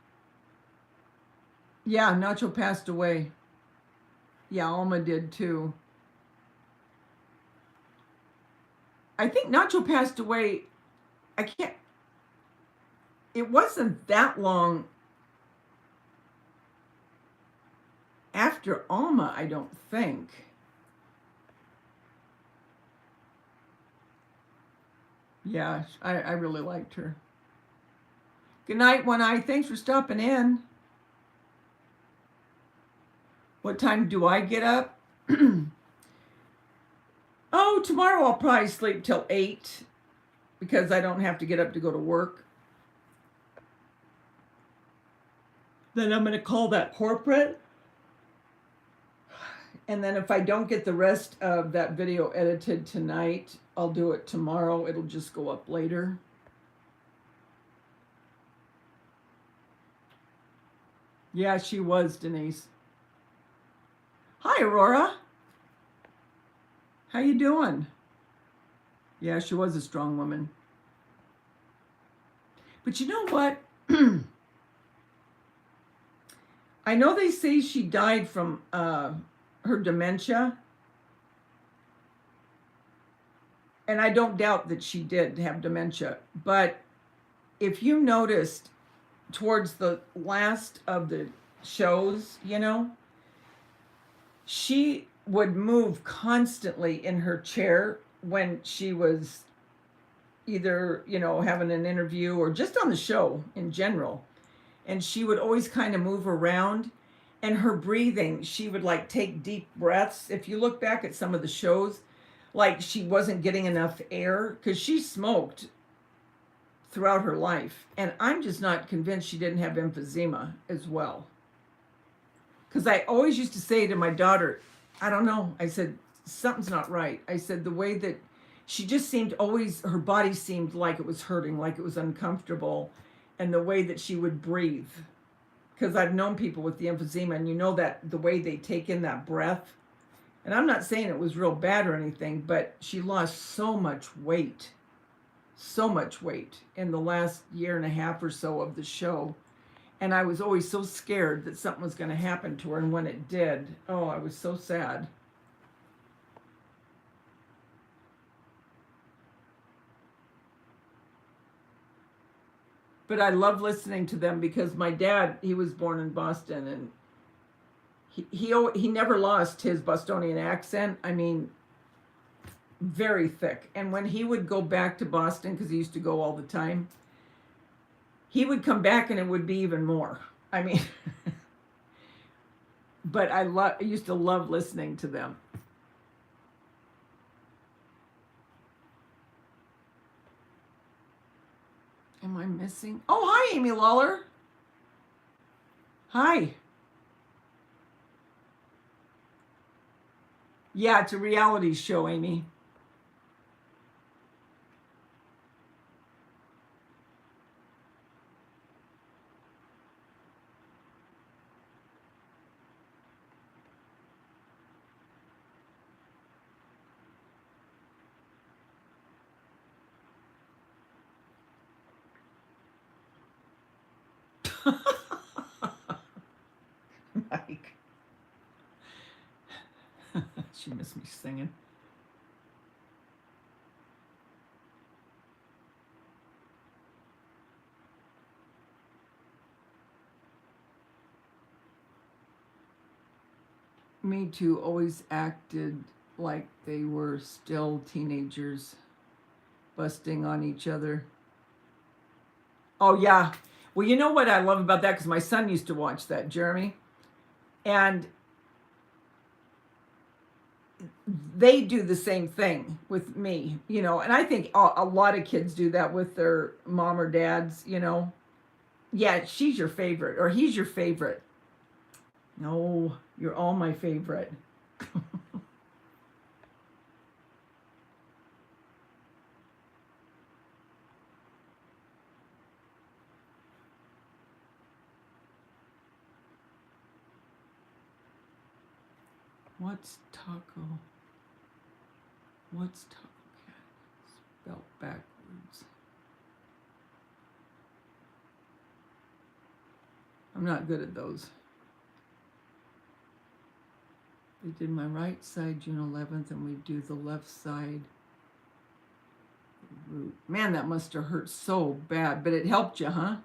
Yeah, Nacho passed away. Yeah, Alma did too. I think Nacho passed away. I can't. It wasn't that long after Alma, I don't think. Yeah, I really liked her. Good night, One Eye. Thanks for stopping in. What time do I get up? Oh, tomorrow I'll probably sleep till 8 because I don't have to get up to go to work. Then I'm going to call that corporate. And then if I don't get the rest of that video edited tonight, I'll do it tomorrow. It'll just go up later. Yeah, she was, Denise. Hi, Aurora. How you doing? Yeah, she was a strong woman. But you know what? I know they say she died from her dementia. And I don't doubt that she did have dementia. But if you noticed towards the last of the shows, you know, she would move constantly in her chair when she was either, you know, having an interview or just on the show in general. And she would always kind of move around. And her breathing, she would like take deep breaths. If you look back at some of the shows, like she wasn't getting enough air because she smoked throughout her life. And I'm just not convinced she didn't have emphysema as well. Because I always used to say to my daughter, I don't know, I said, something's not right. I said, the way that she just seemed always, her body seemed like it was hurting, like it was uncomfortable. And the way that she would breathe. Because I've known people with the emphysema, and you know that the way they take in that breath. And I'm not saying it was real bad or anything, but she lost so much weight in the last year and a half or so of the show. And I was always so scared that something was going to happen to her. And when it did, oh, I was so sad. But I love listening to them because my dad, he was born in Boston, and he never lost his Bostonian accent. I mean, very thick. And when he would go back to Boston, because he used to go all the time, he would come back and it would be even more. I mean, but I used to love listening to them. Am I missing? Oh, hi, Amy Lawler. Hi. Yeah, it's a reality show, Amy. Mike. She missed me singing. Me Too always acted like they were still teenagers, busting on each other. Oh, yeah. Well, you know what I love about that? Because my son used to watch that, Jeremy. And they do the same thing with me, you know, and I think a lot of kids do that with their mom or dads, you know. Yeah, she's your favorite or he's your favorite. No, you're all my favorite. What's taco? What's taco cat? Spelled backwards. I'm not good at those. They did my right side June 11th, and we do the left side root. Man, that must have hurt so bad, but it helped you, huh?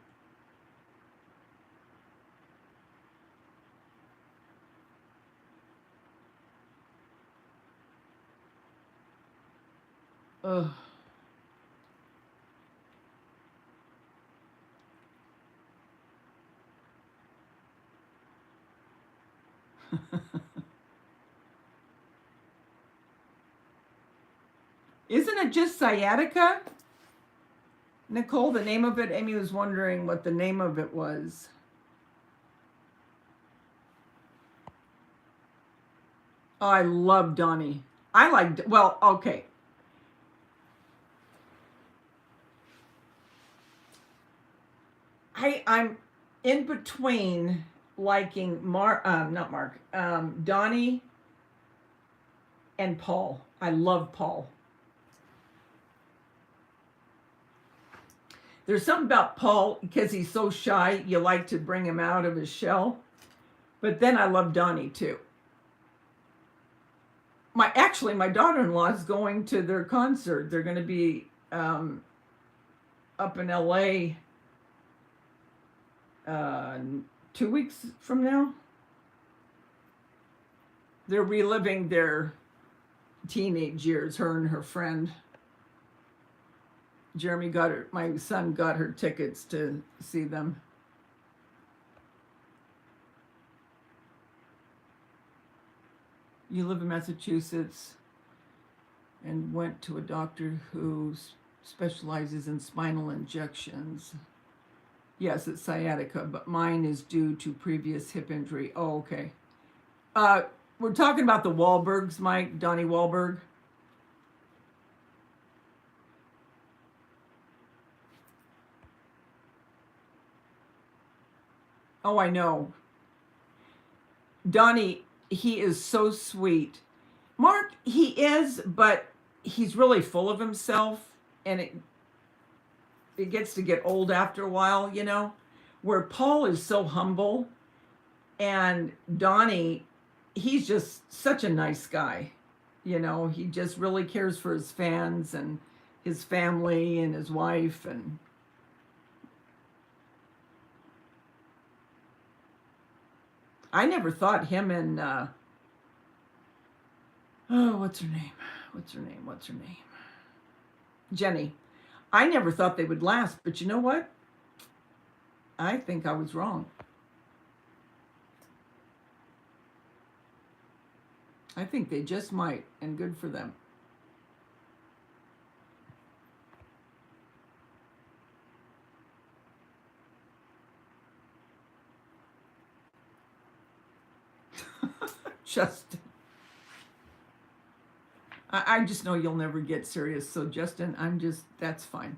Ugh. Isn't it just sciatica? Nicole, the name of it? Amy was wondering what the name of it was. Oh, I love Donnie. I like, well, okay. I'm in between liking Donnie and Paul. I love Paul. There's something about Paul, because he's so shy, you like to bring him out of his shell. But then I love Donnie too. My daughter-in-law is going to their concert. They're going to be up in LA 2 weeks from now. They're reliving their teenage years, her and her friend. Jeremy my son got her tickets to see them. You live in Massachusetts and went to a doctor who specializes in spinal injections. Yes, it's sciatica, but mine is due to previous hip injury. Oh, okay. We're talking about the Wahlbergs, Mike, Donnie Wahlberg. Oh, I know. Donnie, he is so sweet. Mark, he is, but he's really full of himself, and it gets to get old after a while, you know. Where Paul is so humble, and Donnie, he's just such a nice guy. You know, he just really cares for his fans and his family and his wife. And I never thought him and what's her name? Jenny. I never thought they would last, but you know what? I think I was wrong. I think they just might, and good for them. Justin. I just know you'll never get serious. So, Justin, that's fine.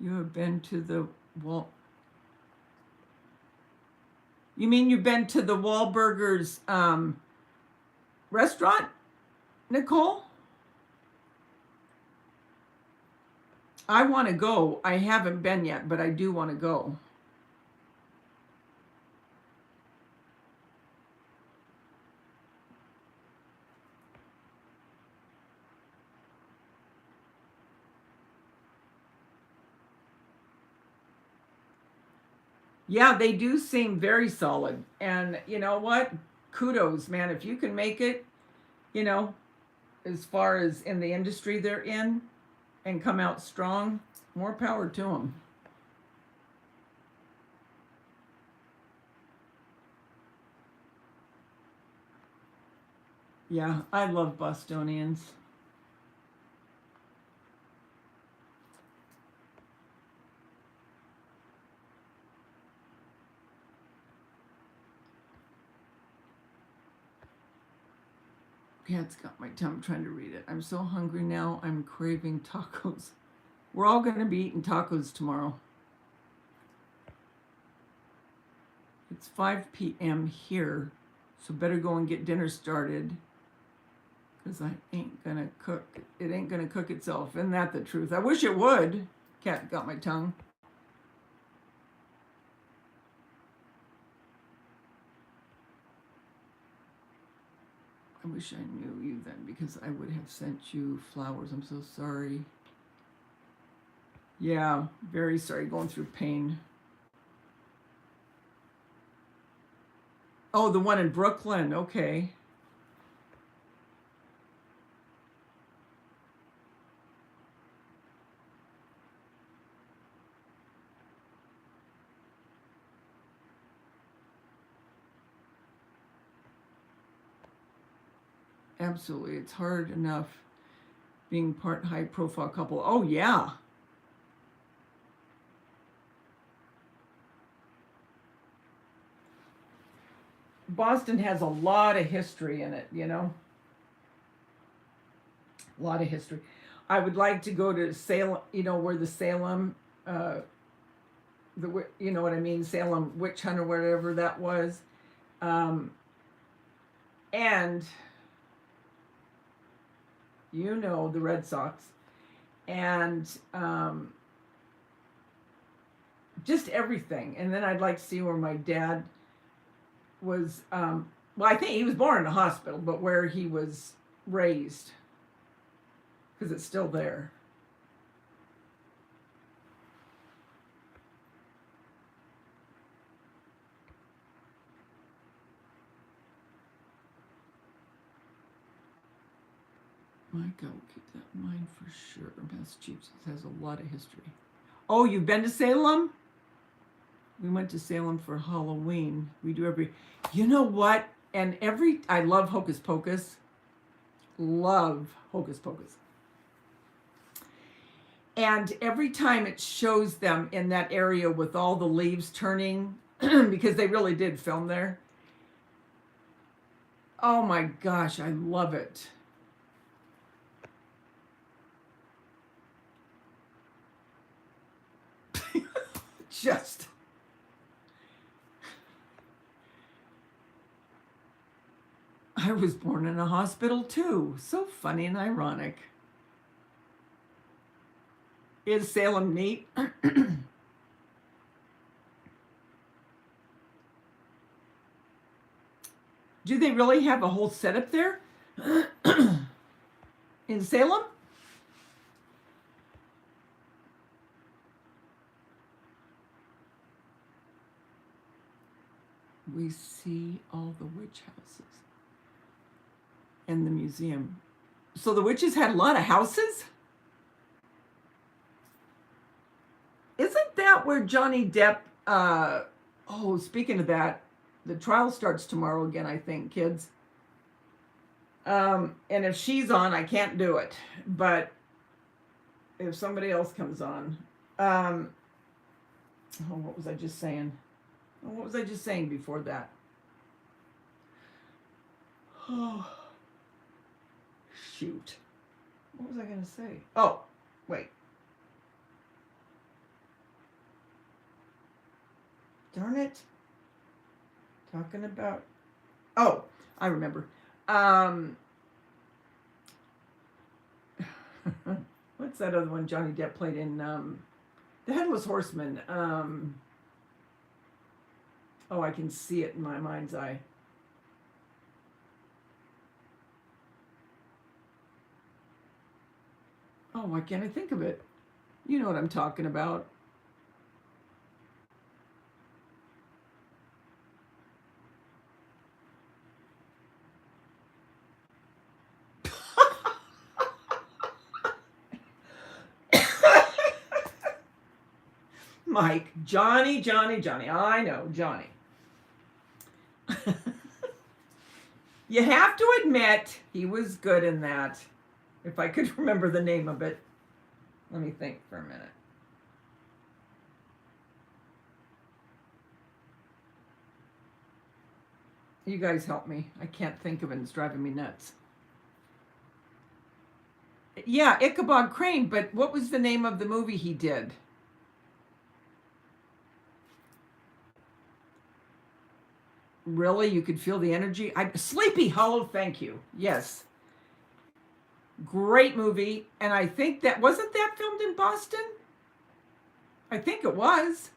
You have been to the You mean you've been to the Wahlburgers restaurant, Nicole? I want to go. I haven't been yet, but I do want to go. Yeah, they do seem very solid. And you know what? Kudos, man. If you can make it, you know, as far as in the industry they're in and come out strong, more power to them. Yeah, I love Bostonians. Cat's got my tongue trying to read it. I'm so hungry now. I'm craving tacos. We're all going to be eating tacos tomorrow. It's 5 p.m. here, so better go and get dinner started because I ain't going to cook. It ain't going to cook itself. Isn't that the truth? I wish it would. Cat got my tongue. I wish I knew you then because I would have sent you flowers. I'm so sorry. Yeah, very sorry. Going through pain. Oh, the one in Brooklyn. Okay. Absolutely. It's hard enough being part high profile couple. Oh, yeah. Boston has a lot of history in it, you know? A lot of history. I would like to go to Salem, you know, where the Salem, you know what I mean? Salem witch hunt or whatever that was. And you know the Red Sox, and just everything. And then I'd like to see where my dad was. Well, I think he was born in a hospital, but where he was raised, because it's still there. Mike, I will keep that in mind for sure. Massachusetts has a lot of history. Oh, you've been to Salem? We went to Salem for Halloween. We do every, you know what? And I love Hocus Pocus. Love Hocus Pocus. And every time it shows them in that area with all the leaves turning, because they really did film there. Oh my gosh, I love it. Just. I was born in a hospital too. So funny and ironic. Is Salem neat? Do they really have a whole setup there? In Salem? We see all the witch houses and the museum. So the witches had a lot of houses? Isn't that where Johnny Depp, oh, speaking of that, the trial starts tomorrow again, I think, kids. And if she's on, I can't do it. But if somebody else comes on, oh, what was I just saying? What was I just saying before that? Oh, shoot. What was I going to say? Oh, wait. Darn it. Talking about... Oh, I remember. What's that other one Johnny Depp played in? The Headless Horseman. Oh, I can see it in my mind's eye. Oh, why can't I think of it? You know what I'm talking about. Mike. Johnny. I know, Johnny. You have to admit he was good in that. If I could remember the name of it. Let me think for a minute. You guys help me. I can't think of it. It's driving me nuts. Yeah, Ichabod Crane, but what was the name of the movie he did? Really? You could feel the energy? Sleepy Hollow, thank you. Yes. Great movie. And I think that, wasn't that filmed in Boston? I think it was.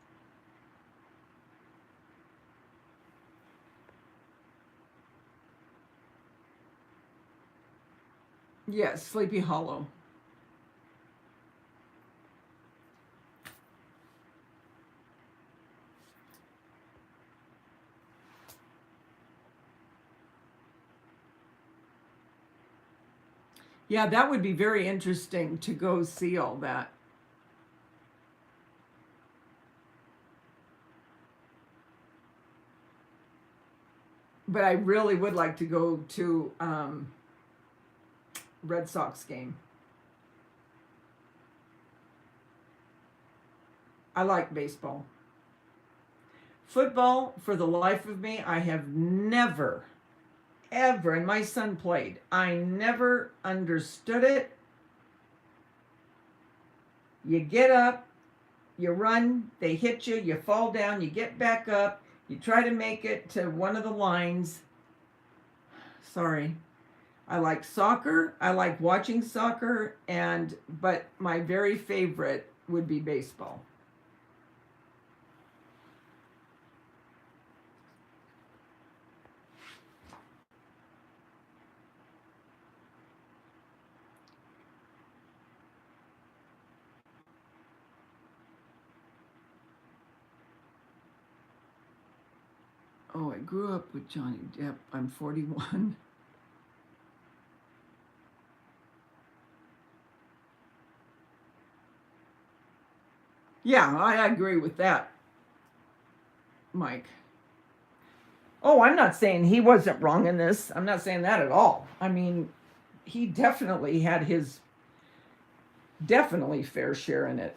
Yes, Sleepy Hollow. Yeah, that would be very interesting to go see all that. But I really would like to go to Red Sox game. I like baseball. Football, for the life of me, I have never, ever, and my son played, I never understood it. You get up, you run, they hit you, you fall down, you get back up, you try to make it to one of the lines. Sorry. I like soccer, I like watching soccer, but my very favorite would be baseball. Oh, I grew up with Johnny Depp. I'm 41. Yeah, I agree with that, Mike. Oh, I'm not saying he wasn't wrong in this. I'm not saying that at all. I mean, he definitely had his definitely fair share in it.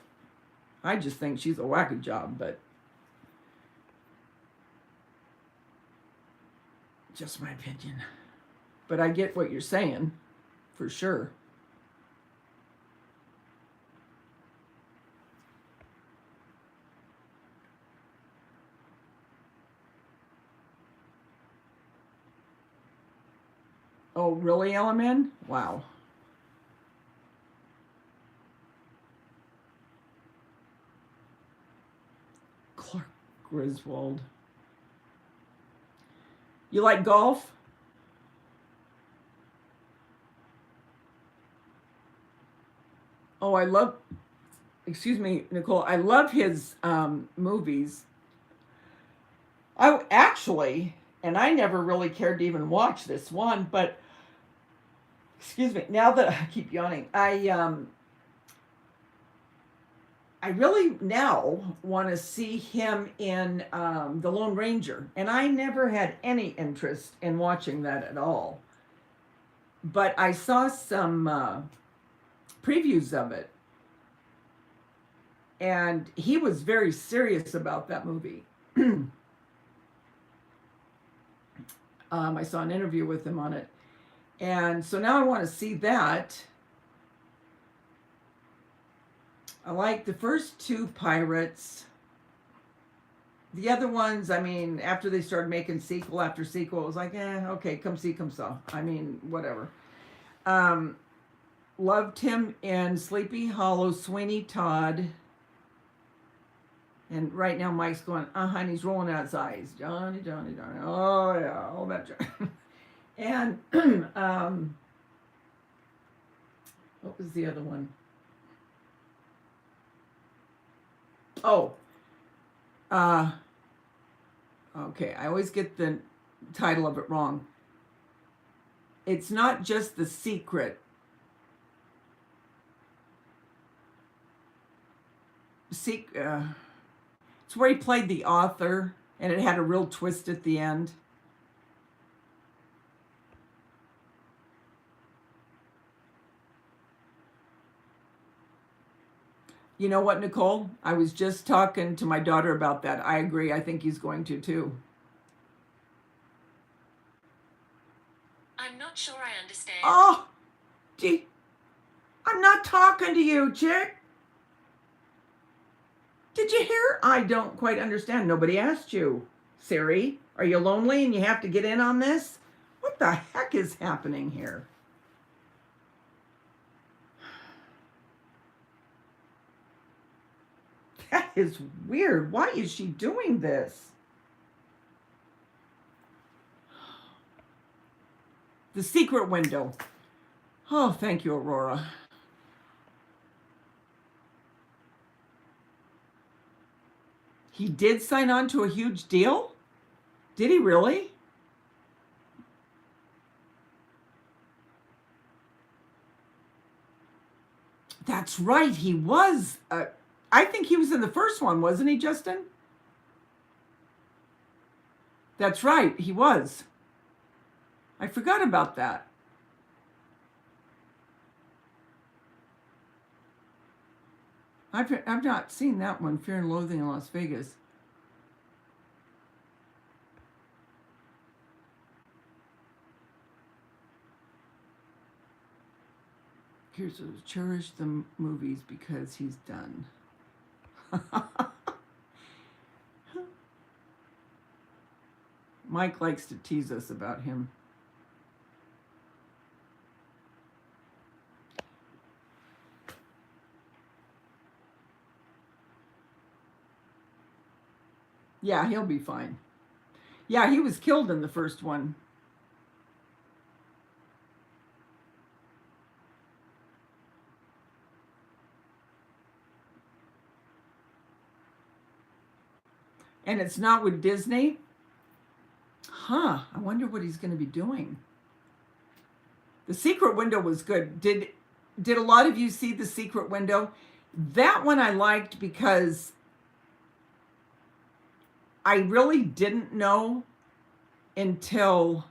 I just think she's a whack job, but just my opinion. But I get what you're saying, for sure. Oh, really, Ellerman? Wow. Clark Griswold. You like golf? Oh, excuse me, Nicole, I love his movies. I actually, and I never really cared to even watch this one, but excuse me, now that I keep yawning, I really now want to see him in The Lone Ranger. And I never had any interest in watching that at all. But I saw some previews of it. And he was very serious about that movie. I saw an interview with him on it. And so now I want to see that. I like the first two Pirates. The other ones, I mean, after they started making sequel after sequel, it was like, okay, come see, come saw. I mean, whatever. Loved him in Sleepy Hollow, Sweeney Todd. And right now Mike's going, and he's rolling out his eyes. Johnny. Oh, yeah, all that. And what was the other one? Oh, okay, I always get the title of it wrong. It's not just The Secret. It's where he played the author, and it had a real twist at the end. You know what, Nicole? I was just talking to my daughter about that. I agree. I think he's going to too. I'm not sure I understand. Oh, gee. I'm not talking to you, chick. Did you hear? I don't quite understand. Nobody asked you. Siri, are you lonely and you have to get in on this? What the heck is happening here? That is weird. Why is she doing this? The secret window. Oh, thank you, Aurora. He did sign on to a huge deal? Did he really? That's right. He was. I think he was in the first one, wasn't he, Justin? That's right. He was. I forgot about that. I've not seen that one, Fear and Loathing in Las Vegas. Here's to cherish the movies because he's done. Mike likes to tease us about him. Yeah, he'll be fine. Yeah, he was killed in the first one. And it's not with Disney? Huh, I wonder what he's going to be doing. The Secret Window was good. Did a lot of you see The Secret Window? That one I liked because I really didn't know until,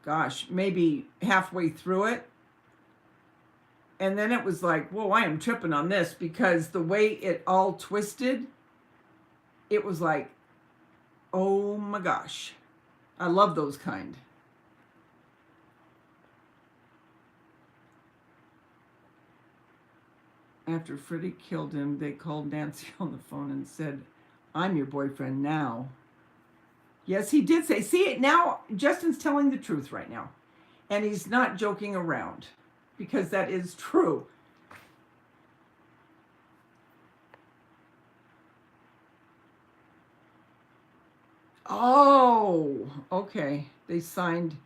gosh, maybe halfway through it. And then it was like, whoa, I am tripping on this, because the way it all twisted, it was like, oh my gosh. I love those kind. After Freddie killed him, they called Nancy on the phone and said, I'm your boyfriend now. Yes, he did say, see it now, Justin's telling the truth right now. And he's not joking around, because that is true. Oh, okay. They signed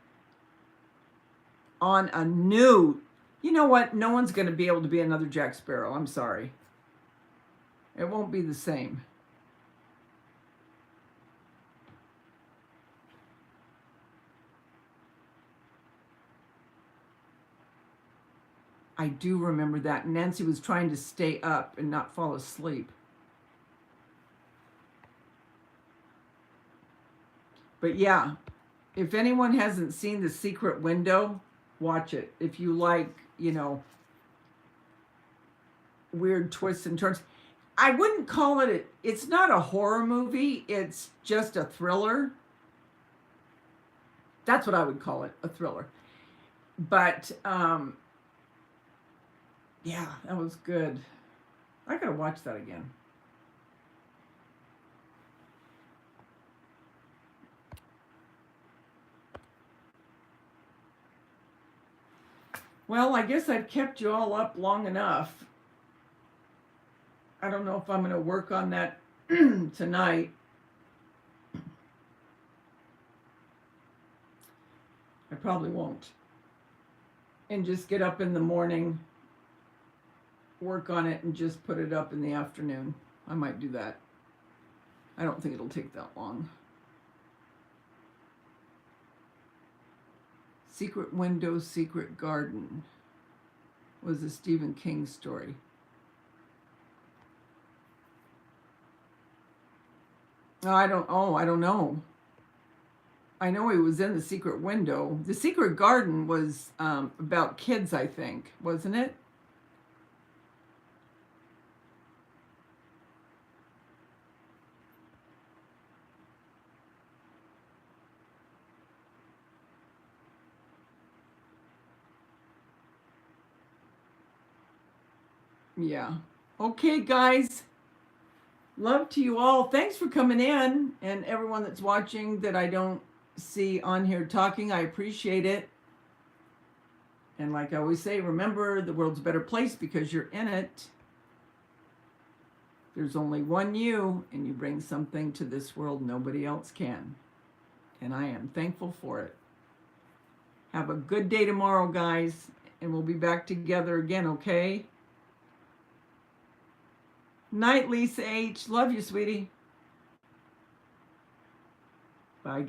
on a new. You know what? No one's going to be able to be another Jack Sparrow. I'm sorry. It won't be the same. I do remember that. Nancy was trying to stay up and not fall asleep. But yeah, if anyone hasn't seen The Secret Window, watch it. If you like, weird twists and turns. I wouldn't call it, it's not a horror movie. It's just a thriller. That's what I would call it, a thriller. But, yeah, that was good. I gotta watch that again. Well, I guess I've kept you all up long enough. I don't know if I'm going to work on that tonight. I probably won't. And just get up in the morning, work on it, and just put it up in the afternoon. I might do that. I don't think it'll take that long. Secret Window, Secret Garden was a Stephen King story. I don't know. I know he was in The Secret Window. The Secret Garden was about kids, I think, wasn't it? Yeah. Okay, guys. Love to you all. Thanks for coming in, and everyone that's watching that I don't see on here talking. I appreciate it. And like I always say, remember, the world's a better place because you're in it. There's only one you, and you bring something to this world nobody else can. And I am thankful for it. Have a good day tomorrow, guys, and we'll be back together again, okay? Night, Lisa H. Love you, sweetie. Bye.